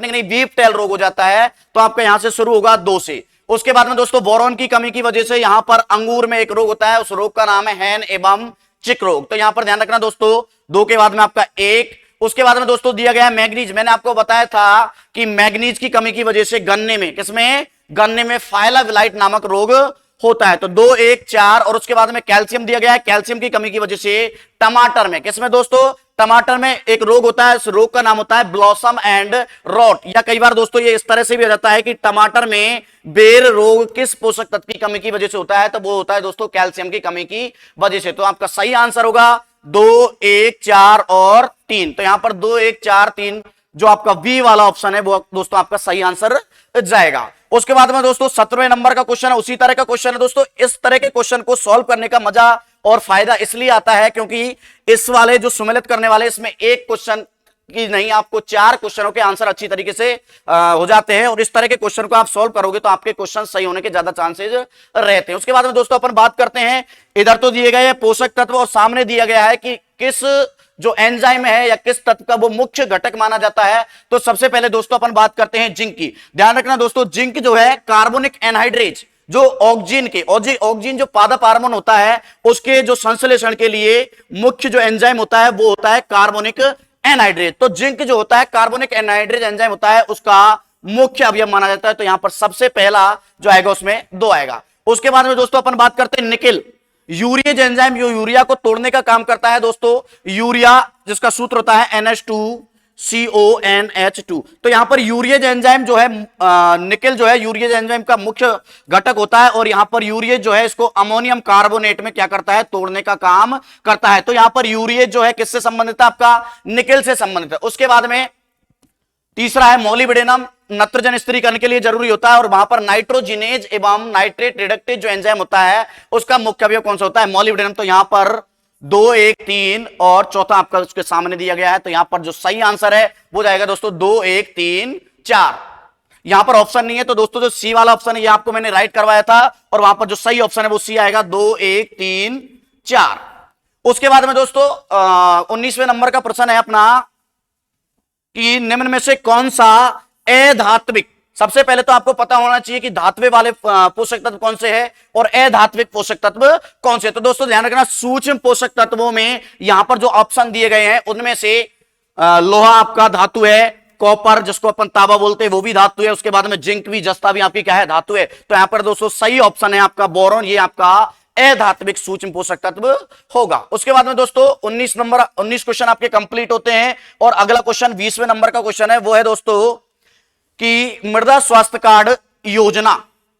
नहीं, वीप टेल रोग हो जाता है। तो आपका यहां से शुरू होगा 2 से। उसके बाद में दोस्तों बोरॉन की कमी की वजह से यहां पर अंगूर में एक रोग होता है, उस रोग का नाम है हैन एवं चिक रोग। तो यहां पर ध्यान रखना दोस्तों, 2 के बाद में आपका 1। उसके बाद में दोस्तों दिया गया है मैग्नीज। मैंने आपको बताया था कि मैग्नीज की कमी की वजह से गन्ने में, किसमें, गन्ने में फाइलाविलाइट नामक रोग होता है। तो 2, 1, 4। और उसके बाद में कैल्शियम दिया गया है। कैल्शियम की कमी की वजह से टमाटर में, किसमें दोस्तों, टमाटर में एक रोग होता है, उस रोग का नाम होता है ब्लॉसम एंड रॉट। या कई बार दोस्तों ये इस तरह से भी हो जाता है कि टमाटर में बेर रोग किस पोषक तत्व की कमी की वजह से होता है, तो वो होता है दोस्तों कैल्शियम की कमी की वजह से। तो आपका सही आंसर होगा 2, 1, 4 और 3। तो यहां पर 2, 1, 4, 3 जो आपका बी वाला ऑप्शन है वो दोस्तों आपका सही आंसर जाएगा। उसके बाद में दोस्तों 17वें नंबर का क्वेश्चन है, उसी तरह का क्वेश्चन है दोस्तों। इस तरह के क्वेश्चन को सॉल्व करने का मजा और फायदा इसलिए आता है क्योंकि इस वाले जो सुमेलित करने वाले इसमें एक क्वेश्चन की नहीं, आपको 4 क्वेश्चनों के आंसर अच्छी तरीके से हो जाते हैं। और इस तरह के क्वेश्चन को आप सॉल्व करोगे तो आपके क्वेश्चन सही होने के ज्यादा चांसेस रहते हैं। उसके बाद में दोस्तों अपन बात करते हैं, इधर तो दिए गए पोषक तत्व और सामने दिया गया है कि किस जो एंजाइम है या किस तत्व का वो मुख्य घटक माना जाता है। तो सबसे पहले दोस्तों अपन बात करते हैं जिंक की। ध्यान रखना दोस्तों, जिंक जो है कार्बोनिक एनहाइड्रेज, जो ऑक्सीजन जो पादप हार्मोन होता है उसके जो संश्लेषण के लिए मुख्य जो एंजाइम होता है वो होता है कार्बोनिक एनहाइड्रेज। तो जिंक जो होता है कार्बोनिक एनहाइड्रेज एंजाइम होता है, उसका मुख्य अवयव माना जाता है। तो यहां पर सबसे पहला जो आएगा उसमें 2 आएगा। उसके बाद में दोस्तों अपन बात करते हैं निकिल, यूरियज एंजाइम जो यूरिया को तोड़ने का काम करता है दोस्तों। यूरिया जिसका सूत्र होता है NH2CONH2। तो यहां पर यूरियज एंजाइम जो है निकिल जो है यूरियज एंजाइम का मुख्य घटक होता है। और यहां पर यूरियज जो है इसको अमोनियम कार्बोनेट में क्या करता है, तोड़ने का काम करता है। तो यहां पर यूरियज जो है किससे संबंधित है, आपका निकिल से संबंधित है। उसके बाद में तीसरा है मोलिब्डेनम, नत्रजन स्थिरीकरण के लिए जरूरी होता है। और वहां पर नाइट्रोजिनेज एवं नाइट्रेट रिडक्टेज जो एंजाइम होता है उसका मुख्य अवयव कौन सा होता है, मोलिब्डेनम। तो यहां पर 2 1 3 और चौथा आपका उसके सामने दिया गया है। तो यहां पर जो सही आंसर है वो जाएगा दोस्तों 2 1 3 4। यहां पर ऑप्शन नहीं है तो दोस्तों जो सी वाला ऑप्शन है ये आपको मैंने राइट करवाया था और वहां पर जो सही ऑप्शन है वो सी आएगा 2 1 3 4। उसके बाद में दोस्तों 19वें नंबर का प्रश्न है अपना कि निम्न में से कौन सा अधात्विक, सबसे पहले तो आपको पता होना चाहिए कि धात्वे वाले पोषक तत्व कौन से हैं और अधात्विक पोषक तत्व कौन से। तो दोस्तों ध्यान रखना सूक्ष्म पोषक तत्वों में यहां पर जो ऑप्शन दिए गए हैं उनमें से लोहा आपका धातु है, कॉपर जिसको अपन तांबा बोलते हैं वो भी धातु है, उसके बाद में जिंक भी, जस्ता भी आपकी क्या है, धातु है। तो यहां पर दोस्तों सही ऑप्शन है आपका बोरॉन, ये आपका अधात्विक सूक्ष्म पोषक तत्व होगा। उसके बाद में दोस्तों 19 क्वेश्चन आपके कंप्लीट होते हैं और अगला क्वेश्चन 20वें नंबर का क्वेश्चन है वो है दोस्तों कि मृदा स्वास्थ्य कार्ड योजना,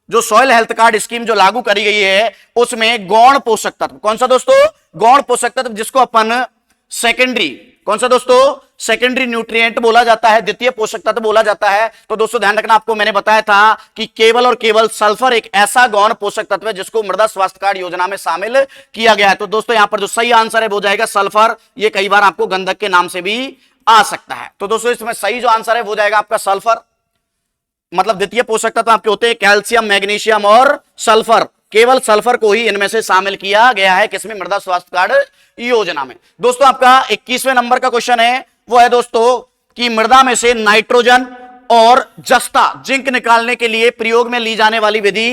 जो सॉइल हेल्थ कार्ड स्कीम जो लागू करी गई है उसमें गौण पोषक तत्व, कौन सा दोस्तों, गौण पोषक तत्व जिसको अपन सेकेंडरी, कौन सा दोस्तों, सेकेंडरी न्यूट्रिएंट बोला जाता है, द्वितीय पोषक तत्व बोला जाता है। तो दोस्तों ध्यान रखना आपको मैंने बताया था कि केवल और केवल सल्फर एक ऐसा गौण पोषक तत्व है जिसको मृदा स्वास्थ्य कार्ड योजना में शामिल किया गया है। तो दोस्तों यहां पर जो सही आंसर है वो जाएगा सल्फर, ये कई बार आपको गंधक के नाम से भी आ सकता है। तो दोस्तों इसमें सही जो आंसर है वो जाएगा आपका सल्फर, मतलब द्वितीय पोषक तत्व आपके होते हैं कैल्शियम, मैग्नीशियम और सल्फर, केवल सल्फर को ही इनमें से शामिल किया गया है किसमें, मृदा स्वास्थ्य कार्ड योजना में। दोस्तों आपका 21वें नंबर का क्वेश्चन है वो है दोस्तों कि मृदा में से नाइट्रोजन और जस्ता, जिंक निकालने के लिए प्रयोग में ली जाने वाली विधि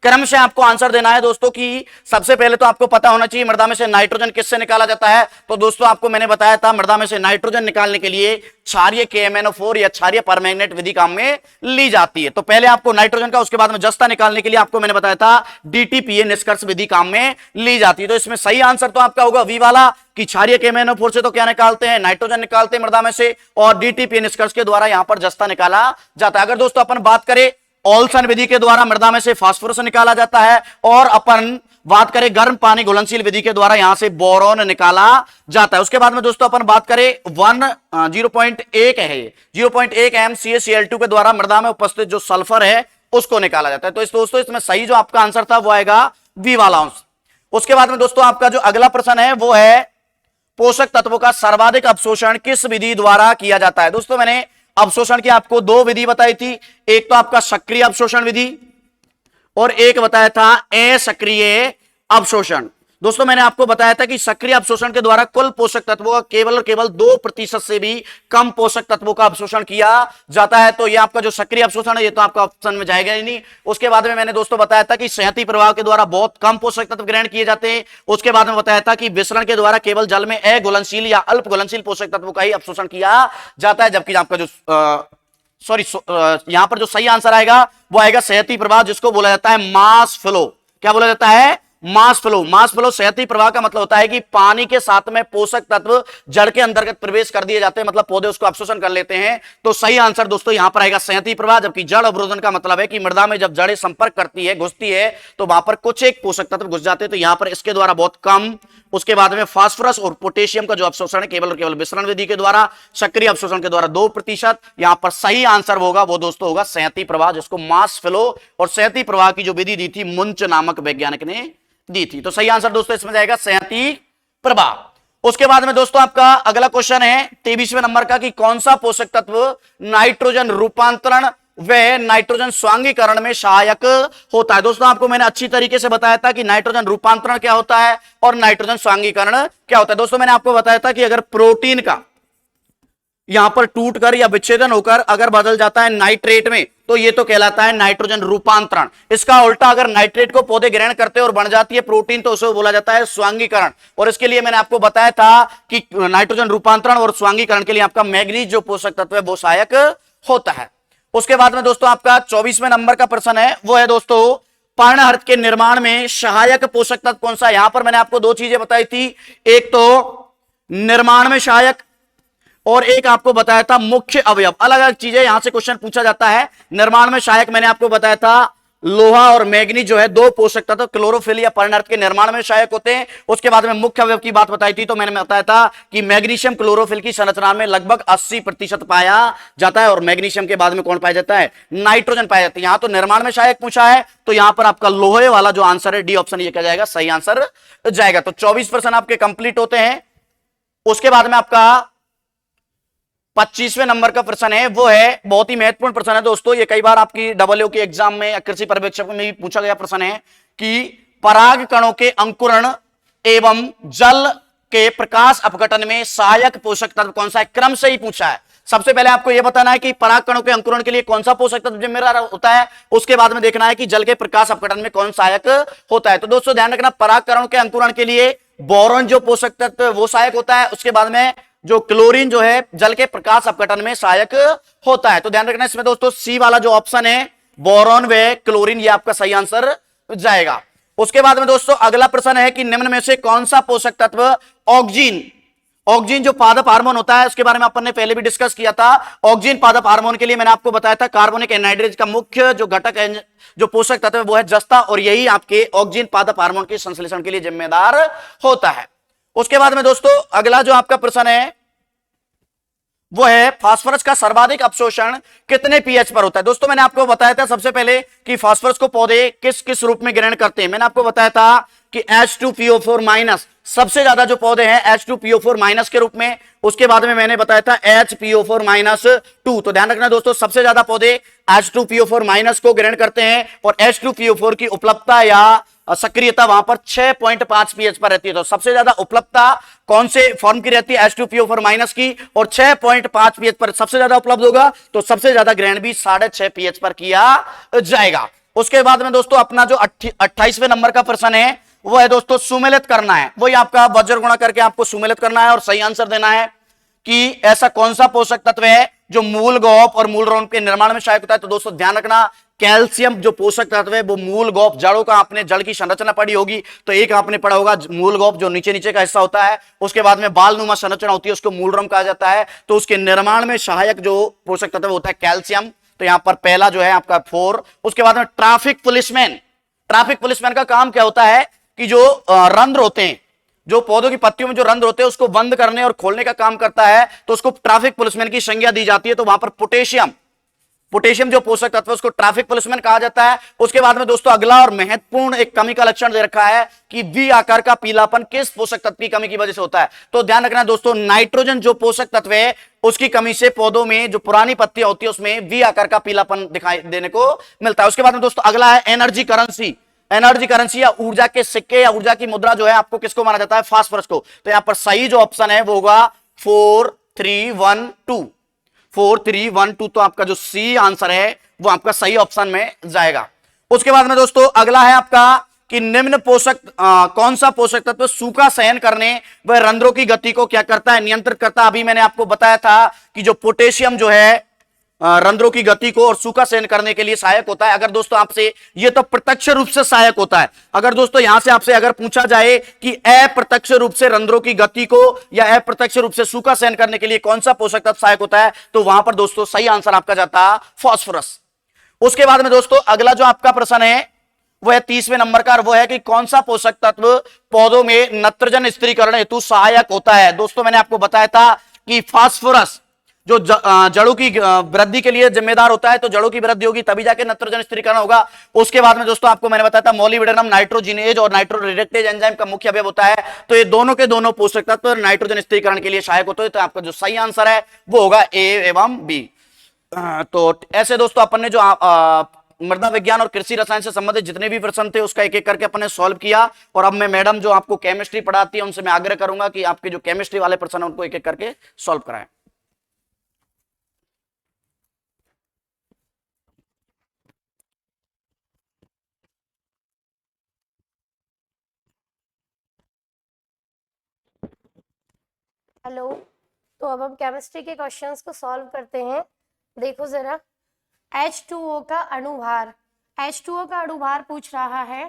क्रम से आपको आंसर देना है दोस्तों कि सबसे पहले तो आपको पता होना चाहिए मृदा में से नाइट्रोजन किससे निकाला जाता है। तो दोस्तों आपको मैंने बताया था मृदा में से नाइट्रोजन निकालने के लिए क्षारीय KMnO4 या क्षारीय परमैंगनेट विधि काम में ली जाती है। तो पहले आपको नाइट्रोजन का, उसके बाद में जस्ता निकालने के लिए आपको मैंने बताया था DTPA निष्कर्ष विधि काम में ली जाती है। तो इसमें सही आंसर तो आपका होगा वी वाला कि क्षारीय KMnO4 से तो क्या निकालते हैं, नाइट्रोजन निकालते हैं मृदा में से और DTPA निष्कर्ष के द्वारा यहां पर जस्ता निकाला जाता है। अगर दोस्तों अपन बात करें ओल्सन विधि के द्वारा मृदा में से फास्फोरस निकाला जाता है और अपन बात करें गर्म पानी घुलनशील विधि के द्वारा यहां से बोरॉन निकाला जाता है। उसके बाद में दोस्तों अपन बात करें 0.1 है, 0.1 MCaCl2 के द्वारा मृदा में उपस्थित जो सल्फर है उसको निकाला जाता है। तो इस दोस्तों इसमें सही जो आपका आंसर था वो आएगा बी वाला अंश। उसके बाद में दोस्तों आपका जो अगला प्रश्न है वो है पोषक तत्वों का सर्वाधिक अवशोषण किस विधि द्वारा किया जाता है। दोस्तों मैंने अवशोषण की आपको दो विधि बताई थी, एक तो आपका सक्रिय अवशोषण विधि और एक बताया था असक्रिय अवशोषण। दोस्तों मैंने आपको बताया था कि सक्रिय अवशोषण के द्वारा कुल पोषक तत्वों का केवल और केवल 2% से भी कम पोषक तत्वों का अवशोषण किया जाता है। तो ये आपका जो सक्रिय अवशोषण है ये तो आपका ऑप्शन में जाएगा ही नहीं। उसके बाद में मैंने दोस्तों बताया था कि संहति प्रभाव के द्वारा बहुत कम पोषक तत्व ग्रहण किए जाते हैं। उसके बाद में बताया था कि विसरण के द्वारा केवल जल में अघुलनशील या अल्प घुलनशील पोषक तत्वों का ही अवशोषण किया जाता है। जबकि आपका जो यहां पर जो सही आंसर आएगा वो आएगा संहति प्रभाव, जिसको बोला जाता है मास फ्लो। क्या बोला जाता है, मास फ्लो। मास फ्लो संहति प्रवाह का मतलब होता है कि पानी के साथ में पोषक तत्व जड़ के अंतर्गत प्रवेश कर दिए जाते हैं, मतलब पौधे उसको अवशोषण कर लेते हैं। तो सही आंसर दोस्तों यहां पर आएगा संहति प्रवाह। जबकि जड़ अवरोधन का मतलब है कि मृदा में जब जड़ें संपर्क करती है, घुसती है, तो वहां पर कुछ एक पोषक तत्व घुस जाते हैं। तो यहां पर इसके द्वारा बहुत कम। उसके बाद में फास्फोरस और पोटेशियम का जो अवशोषण है केवल और केवल विसरण विधि के द्वारा, सक्रिय अवशोषण के द्वारा 2%। यहां पर सही आंसर होगा वो दोस्तों होगा संहति प्रवाह, जिसको मास फ्लो और संहति प्रवाह की जो विधि दी थी मुंच नामक वैज्ञानिक ने दी थी। तो सही आंसर दोस्तों इसमें जाएगा संहति प्रवाह। उसके बाद में दोस्तों आपका अगला क्वेश्चन है 23वें नंबर का कि कौन सा पोषक तत्व नाइट्रोजन रूपांतरण व नाइट्रोजन स्वांगीकरण में सहायक होता है। दोस्तों आपको मैंने अच्छी तरीके से बताया था कि नाइट्रोजन रूपांतरण क्या होता है और नाइट्रोजन स्वांगीकरण क्या होता है। दोस्तों मैंने आपको बताया था कि अगर प्रोटीन का यहां पर टूटकर या विच्छेदन होकर अगर बदल जाता है नाइट्रेट में तो ये तो कहलाता है नाइट्रोजन रूपांतरण। इसका उल्टा अगर नाइट्रेट को पौधे ग्रहण करते हैं और बन जाती है प्रोटीन तो उसे बोला जाता है स्वांगीकरण। और इसके लिए मैंने आपको बताया था कि नाइट्रोजन रूपांतरण और स्वांगीकरण के लिए आपका मैग्नीज जो पोषक तत्व है वो सहायक होता है। उसके बाद में दोस्तों आपका 24वें नंबर का प्रश्न है वो है दोस्तों पर्णहरित के निर्माण में सहायक पोषक तत्व कौन सा। यहां पर मैंने आपको दो चीजें बताई थी, एक तो निर्माण में सहायक और एक आपको बताया था मुख्य अवयव। अलग अलग चीजें यहां से क्वेश्चन पूछा जाता है। निर्माण में सहायक मैंने आपको बताया था लोहा और मैग्नीज जो है दो पोषक तत्व क्लोरोफिल या पर्णअर्थ के निर्माण में सहायक होते हैं। उसके बाद में मुख्य अवयव की बात बताई थी, तो मैंने बताया था कि मैग्नीशियम क्लोरोफिल की संरचना में लगभग 80% पाया जाता है और मैग्नीशियम के बाद में कौन पाया जाता है? नाइट्रोजन पाया जाता है। यहां तो निर्माण में सहायक पूछा है, तो यहां पर आपका लोहे वाला जो आंसर है डी ऑप्शन ये क्या जाएगा? सही आंसर जाएगा। तो 24% आपके कंप्लीट होते हैं। उसके बाद में आपका 25वें नंबर का प्रश्न है, वो है बहुत ही महत्वपूर्ण प्रश्न है दोस्तों। ये कई बार आपकी डबलयू के एग्जाम में या कृषि पर्यवेक्षक में भी पूछा गया प्रश्न है कि पराग कणों के अंकुरण एवं जल के प्रकाश अपघटन में सहायक पोषक तत्व कौन सा है? क्रम से ही पूछा है। सबसे पहले आपको यह बताना है कि पराग कणों के अंकुरण के लिए कौन सा पोषक तत्व जिम्मेदार होता है। उसके बाद में देखना है कि जल के प्रकाश अपघटन में कौन सहायक होता है। तो दोस्तों ध्यान रखना, पराग कणों के अंकुरण के लिए बोरॉन जो पोषक तत्व वो सहायक होता है। उसके बाद में जो क्लोरीन जो है जल के प्रकाश अपघटन में सहायक होता है। तो ध्यान रखना इसमें दोस्तों सी वाला जो ऑप्शन है बोरॉन व क्लोरीन, ये आपका सही आंसर जाएगा। उसके बाद में दोस्तों अगला प्रश्न है कि निम्न में से कौन सा पोषक तत्व ऑक्सीजन, ऑक्सीजन जो पादप हार्मोन होता है उसके बारे में अपन ने पहले भी डिस्कस किया था। ऑक्सीजन पादप हार्मोन के लिए मैंने आपको बताया था कार्बोनिक एनहाइड्रेज का मुख्य जो घटक है, जो पोषक तत्व है वो है जस्ता, और यही आपके ऑक्सीजन पादप हार्मोन के संश्लेषण के लिए जिम्मेदार होता है। उसके बाद में दोस्तों अगला जो आपका प्रश्न है वो है फास्फोरस का सर्वाधिक अवशोषण कितने पीएच पर होता है। दोस्तों मैंने आपको बताया था सबसे पहले कि फास्फोरस को पौधे किस किस रूप में ग्रहण करते हैं। मैंने आपको बताया था कि H2PO4 माइनस, सबसे ज्यादा जो पौधे हैं H2PO4 माइनस के रूप में। उसके बाद में मैंने बताया था HPO4 माइनस 2। तो ध्यान रखना दोस्तों सबसे ज्यादा पौधे H2PO4 माइनस को ग्रहण करते हैं और H2PO4 की उपलब्धता या सक्रियता वहां पर 6.5 पीएच पर रहती है। तो सबसे ज्यादा उपलब्धता कौन से फॉर्म की रहती है? H2PO4 माइनस की, और 6.5 पीएच पर सबसे ज्यादा उपलब्ध होगा, तो सबसे ज्यादा ग्रहण भी 6.5 पीएच पर किया जाएगा। उसके बाद में दोस्तों अपना जो 28वें नंबर का प्रश्न है वो है दोस्तों सुमेलित करना है। वही आपका वज्र गुणा करके आपको सुमेलित करना है और सही आंसर देना है कि ऐसा कौन सा पोषक तत्व है जो मूल गौप और मूल रौन के निर्माण में सहायक होता है। तो दोस्तों ध्यान रखना, कैल्शियम जो पोषक तत्व है वो मूल गौप, जड़ों का आपने जड़ की संरचना पढ़ी होगी, तो एक आपने पढ़ा होगा मूल गौप जो नीचे नीचे का हिस्सा होता है। उसके बाद में बालनुमा संरचना होती है, उसको मूलरम कहा जाता है। तो उसके निर्माण में सहायक जो पोषक तत्व होता है कैल्शियम। तो यहां पर पहला जो है आपका 4। उसके बाद में ट्रैफिक पुलिसमैन, ट्रैफिक पुलिसमैन का काम क्या होता है कि जो रंध्र होते हैं, जो पौधों की पत्तियों में जो रंध्र होते हैं उसको बंद करने और खोलने का काम करता है, तो उसको ट्रैफिक पुलिसमैन की संज्ञा दी जाती है। तो वहां पर पोटेशियम, पोटेशियम जो पोषक तत्व है उसको ट्रैफिक पुलिसमैन कहा जाता है। उसके बाद में दोस्तों अगला और महत्वपूर्ण एक कमी का लक्षण दे रखा है कि वी आकार का पीलापन किस पोषक तत्व की कमी की वजह से होता है। तो ध्यान रखना दोस्तों, नाइट्रोजन जो पोषक तत्व है उसकी कमी से पौधों में जो पुरानी पत्तियां होती है उसमें वी आकार का पीलापन दिखाई देने को मिलता है। उसके बाद में दोस्तों अगला है एनर्जी करेंसी। एनर्जी करेंसी या ऊर्जा के सिक्के या ऊर्जा की मुद्रा जो है आपको किसको माना जाता है? फास्फोरस को। तो यहां पर सही जो ऑप्शन है वो होगा 4312। 4312 तो आपका जो सी आंसर है वो आपका सही ऑप्शन में जाएगा। उसके बाद में दोस्तों अगला है आपका कि निम्न पोषक कौन सा पोषक तत्व सूखा सहन करने व रंध्रों की गति को क्या करता है? नियंत्रित करता है। अभी मैंने आपको बताया था कि जो पोटेशियम जो है रंध्रों की गति को और सूखा सहन करने के लिए सहायक होता है। अगर दोस्तों आपसे ये तो प्रत्यक्ष रूप से सहायक होता है, अगर दोस्तों यहां से आपसे अगर पूछा जाए कि अप्रत्यक्ष रूप से रंध्रों की गति को या अप्रत्यक्ष रूप से सूखा सहन करने के लिए कौन सा पोषक तत्व सहायक होता है, तो वहां पर दोस्तों सही आंसर आपका जाता है फास्फोरस। उसके बाद में दोस्तों अगला जो आपका प्रश्न है वो है 30वें नंबर का, वो है कि कौन सा पोषक तत्व पौधों में नत्रजन स्थिरीकरण हेतु सहायक होता है। दोस्तों मैंने आपको बताया था कि फास्फोरस जो जड़ों की वृद्धि के लिए जिम्मेदार होता है, तो जड़ों की वृद्धि होगी तभी जाके नत्रजन स्थिरीकरण होगा। उसके बाद में दोस्तों आपको मैंने बताया था मॉलिब्डेनम नाइट्रोजिनेज और नाइट्रोरिडक्टेज एंजाइम का मुख्य अवयव होता है। तो ये दोनों के दोनों पोषक तत्व नाइट्रोजन स्थिरीकरण के लिए सहायक होते हैं। तो आपका जो सही आंसर है वो होगा ए एवं बी। तो ऐसे दोस्तों अपन ने जो मृदा विज्ञान और कृषि रसायन से संबंधित जितने भी प्रश्न थे उसका एक एक करके अपन ने सॉल्व किया। और अब मैं मैडम जो आपको केमिस्ट्री पढ़ाती है उनसे मैं आग्रह करूंगा कि आपके जो केमिस्ट्री वाले प्रश्न है उनको एक एक करके सॉल्व कराएं। हेलो, तो अब हम केमिस्ट्री के क्वेश्चंस को सॉल्व करते हैं। देखो जरा, H2O का अणुभार, H2O का अणुभार पूछ रहा है,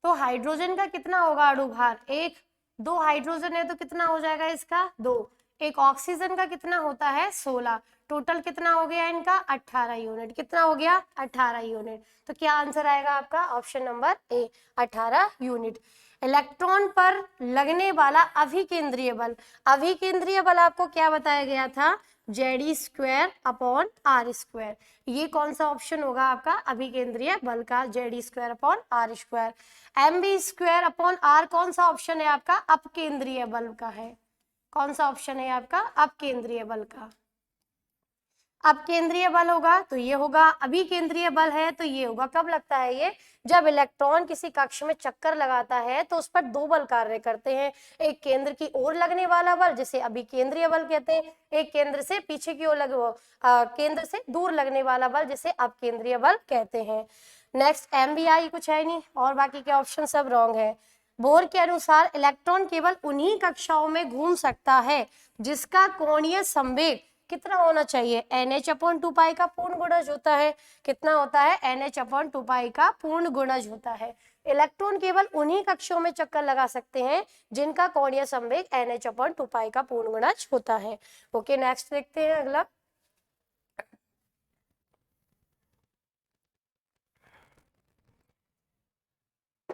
तो हाइड्रोजन का कितना होगा अणुभार? 1, 2 हाइड्रोजन है तो कितना हो जाएगा इसका? 2। एक ऑक्सीजन का कितना होता है? 16। टोटल कितना हो गया इनका 18 यूनिट, कितना हो गया 18 यूनिट। तो क्या आंसर आएगा आपका option number A 18 unit. Electron पर लगने वाला अभिकेंद्रीय बल, अभिकेंद्रीय बल आपको क्या बताया गया था, JD squared upon r squared. ये कौन सा ऑप्शन होगा आपका अभिकेंद्रीय बल का, JD squared upon r squared. M b squared upon r कौन सा ऑप्शन है आपका, अपकेंद्रीय बल का है। कौन सा ऑप्शन है आपका, अपकेंद्रीय बल का। अपकेंद्रीय बल होगा तो ये होगा, अभिकेंद्रीय बल है तो ये होगा। कब लगता है ये, जब इलेक्ट्रॉन किसी कक्ष में चक्कर लगाता है तो उस पर दो बल कार्य करते हैं, एक केंद्र की ओर लगने वाला बल जिसे अभिकेंद्रीय बल कहते हैं, एक केंद्र से पीछे की ओर केंद्र से दूर लगने वाला बल जिसे अपकेंद्रीय बल कहते हैं। नेक्स्ट MBI कुछ है नहीं और बाकी के ऑप्शन सब रॉन्ग है। बोर के अनुसार इलेक्ट्रॉन केवल उन्हीं कक्षाओं में घूम सकता है जिसका कोणीय संवेग कितना होना चाहिए, NH/2π का पूर्ण गुणज होता है। कितना होता है, NH/2π का पूर्ण गुणज होता है। इलेक्ट्रॉन केवल उन्हीं कक्षों में चक्कर लगा सकते हैं जिनका कोणीय संवेग NH/2π का पूर्ण गुणज होता है। ओके, नेक्स्ट देखते हैं अगला।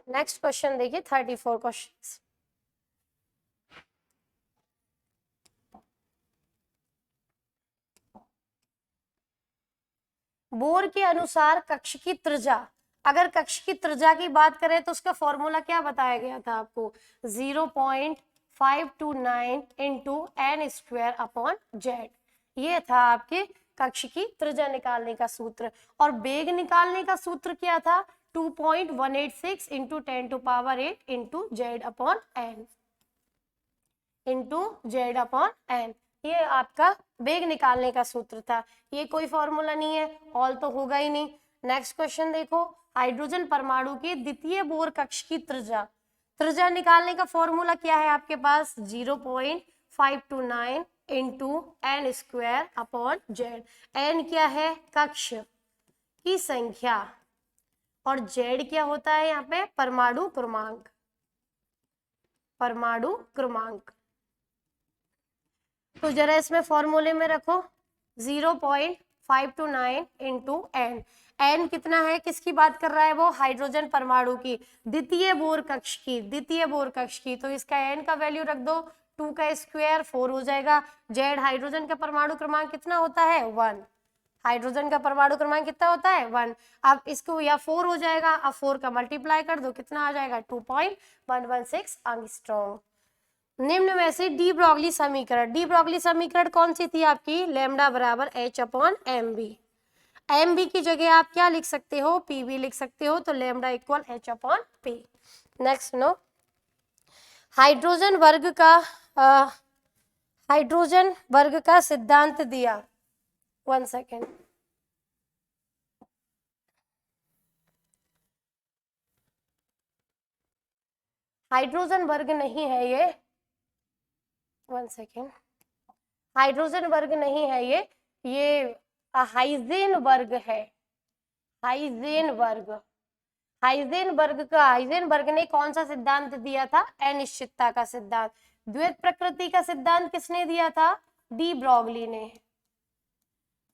नेक्स्ट क्वेश्चन देखिए 34 क्वेश्चन। बोर के अनुसार कक्ष की त्रिज्या, अगर कक्ष की त्रिज्या की बात करें तो उसका फॉर्मूला क्या बताया गया था आपको, 0.529 into n square upon Z. ये था आपके कक्ष की त्रिज्या निकालने का सूत्र। और वेग निकालने का सूत्र क्या था, 2.186 into 10⁸ into z upon n, into z upon n. ये आपका वेग निकालने का सूत्र था। ये कोई फॉर्मूला नहीं है, ऑल तो होगा ही नहीं। नेक्स्ट क्वेश्चन देखो, हाइड्रोजन परमाणु के द्वितीय बोर कक्ष की त्रिज्या, त्रिज्या निकालने का फॉर्मूला क्या है आपके पास, 0.529 into n squared upon z. N क्या है, कक्ष की संख्या, और जेड क्या होता है यहाँ पे, परमाणु क्रमांक, परमाणु क्रमांक। तो जरा इसमें फॉर्मूले में रखो 0.529 इंटू एन। एन कितना है, किसकी बात कर रहा है वो, हाइड्रोजन परमाणु की द्वितीय बोर कक्ष की, द्वितीय बोर कक्ष की। तो इसका एन का वैल्यू रख दो, 2 का स्क्वायर 4 हो जाएगा। जेड हाइड्रोजन का परमाणु क्रमांक कितना होता है, 1। हाइड्रोजन का परमाणु क्रमांक कितना होता है, 1। अब इसको या 4 हो जाएगा, अब 4 का मल्टीप्लाई कर दो, कितना आ जाएगा 2.116 एंगस्ट्रॉम। निम्न में से डी ब्रॉगली समीकरण, डी ब्रॉगली समीकरण कौन सी थी आपकी, लैम्डा बराबर H/mb। mb की जगह आप क्या लिख सकते हो, pb लिख सकते हो, तो lambda equal H/p। Next no, hydrogen वर्ग का सिद्धांत दिया। 1 सेकेंड, हाइड्रोजन वर्ग नहीं है ये, 1 सेकेंड, हाइड्रोजन वर्ग नहीं है ये हाइजेन वर्ग है, हाइजेन वर्ग। हाइजेन वर्ग ने कौन सा सिद्धांत दिया था, अनिश्चितता का सिद्धांत। द्वैत प्रकृति का सिद्धांत किसने दिया था, डी ब्रॉगली ने,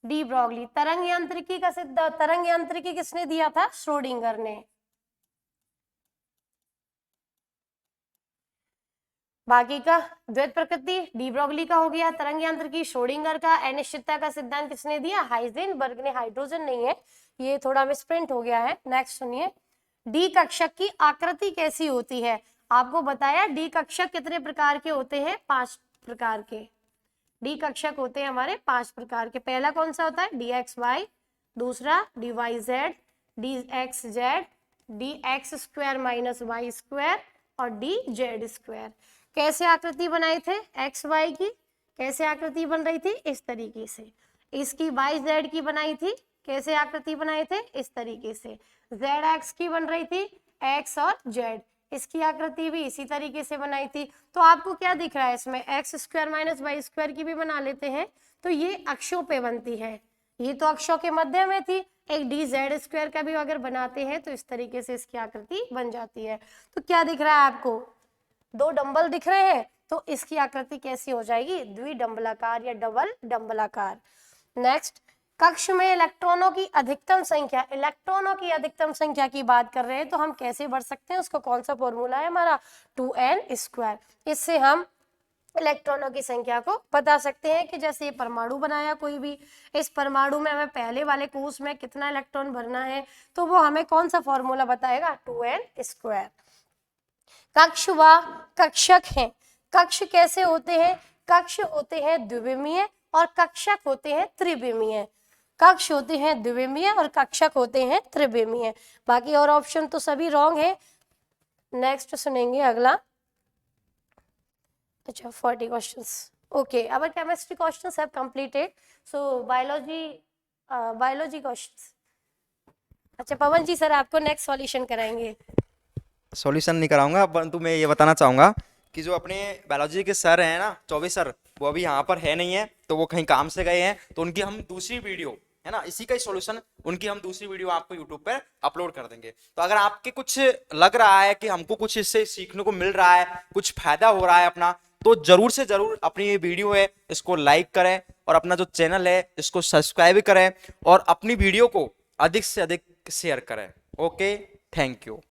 डी ब्रॉगली। तरंग यांत्रिकी का सिद्धांत, तरंग यांत्रिकी किसने दिया था, श्रोडिंगर ने। बाकी का द्वैत प्रकृति डी ब्रॉगली का हो गया, तरंग यांत्रिकी श्रोडिंगर का, अनिश्चितता का सिद्धांत किसने दिया, हाइजेनबर्ग ने। हाइड्रोजन नहीं है, ये थोड़ा मिसप्रिंट हो गया है। नेक्स्ट सुनिए, डी कक्षक की आकृति कैसी होती है। आपको बताया डी कक्षक कितने प्रकार के होते हैं, 5 प्रकार के डी कक्षक होते हैं हमारे, 5 प्रकार के। पहला कौन सा होता है, dxy, दूसरा dyz, dxz, dx² minus y square और dz²। कैसे आकृति बनाए थे, एक्स वाई की कैसे आकृति बन रही थी, इस तरीके से। इसकी वाई जेड की बनाई थी, कैसे आकृति बनाए थे, इस तरीके से। जेड एक्स की बन रही थी, एक्स और जेड, इसकी आकृति भी इसी तरीके से बनाई थी। तो आपको क्या दिख रहा है इसमें, x² माइनस y स्क्वायर की भी बना लेते हैं, तो ये अक्षों पे बनती है, ये तो अक्षों के मध्य में थी। एक dz² का भी अगर बनाते हैं तो इस तरीके से इसकी आकृति बन जाती है। तो क्या दिख रहा है आपको, 2 डंबल दिख रहे हैं, तो इसकी आकृति कैसी हो जाएगी, द्विडंबलाकार या डबल डंबलाकार। नेक्स्ट, कक्ष में इलेक्ट्रॉनों की अधिकतम संख्या की बात कर रहे हैं, तो हम कैसे बढ़ सकते हैं उसको, कौन सा फॉर्मूला है हमारा, 2n²। इससे हम इलेक्ट्रॉनों की संख्या को बता सकते हैं कि जैसे ये परमाणु बनाया कोई भी, इस परमाणु में हमें पहले वाले कोष में कितना इलेक्ट्रॉन भरना है, तो वो हमें कौन सा फॉर्मूला बताएगा, 2n²। कक्ष व कक्षक हैं। कक्ष कैसे होते हैं, कक्ष होते हैं द्विविमीय और कक्षक होते हैं त्रिविमीय। कक्ष होते हैं द्विविमीय और कक्षक होते हैं त्रिविमीय। बाकी और ऑप्शन तो सभी रॉन्ग है। नेक्स्ट सुनेंगे अगला। अच्छा, 40 questions. Okay, our chemistry questions have completed. So biology questions. अच्छा पवन जी सर आपको नेक्स्ट सॉल्यूशन कराएंगे। सॉल्यूशन नहीं कराऊंगा, परंतु मैं ये बताना चाहूंगा कि जो अपने बायोलॉजी के सर हैं ना, चौबे सर, वो अभी यहाँ पर है नहीं है, तो वो कहीं काम से गए हैं, तो उनकी हम दूसरी वीडियो है ना, इसी का ही सॉल्यूशन, उनकी हम दूसरी वीडियो आपको यूट्यूब पर अपलोड कर देंगे। तो अगर आपके कुछ लग रहा है कि हमको कुछ इससे सीखने को मिल रहा है, कुछ फायदा हो रहा है अपना, तो जरूर से जरूर अपनी ये वीडियो है इसको लाइक करें और अपना जो चैनल है इसको सब्सक्राइब करें और अपनी वीडियो को अधिक से अधिक शेयर करें। Okay, thank you.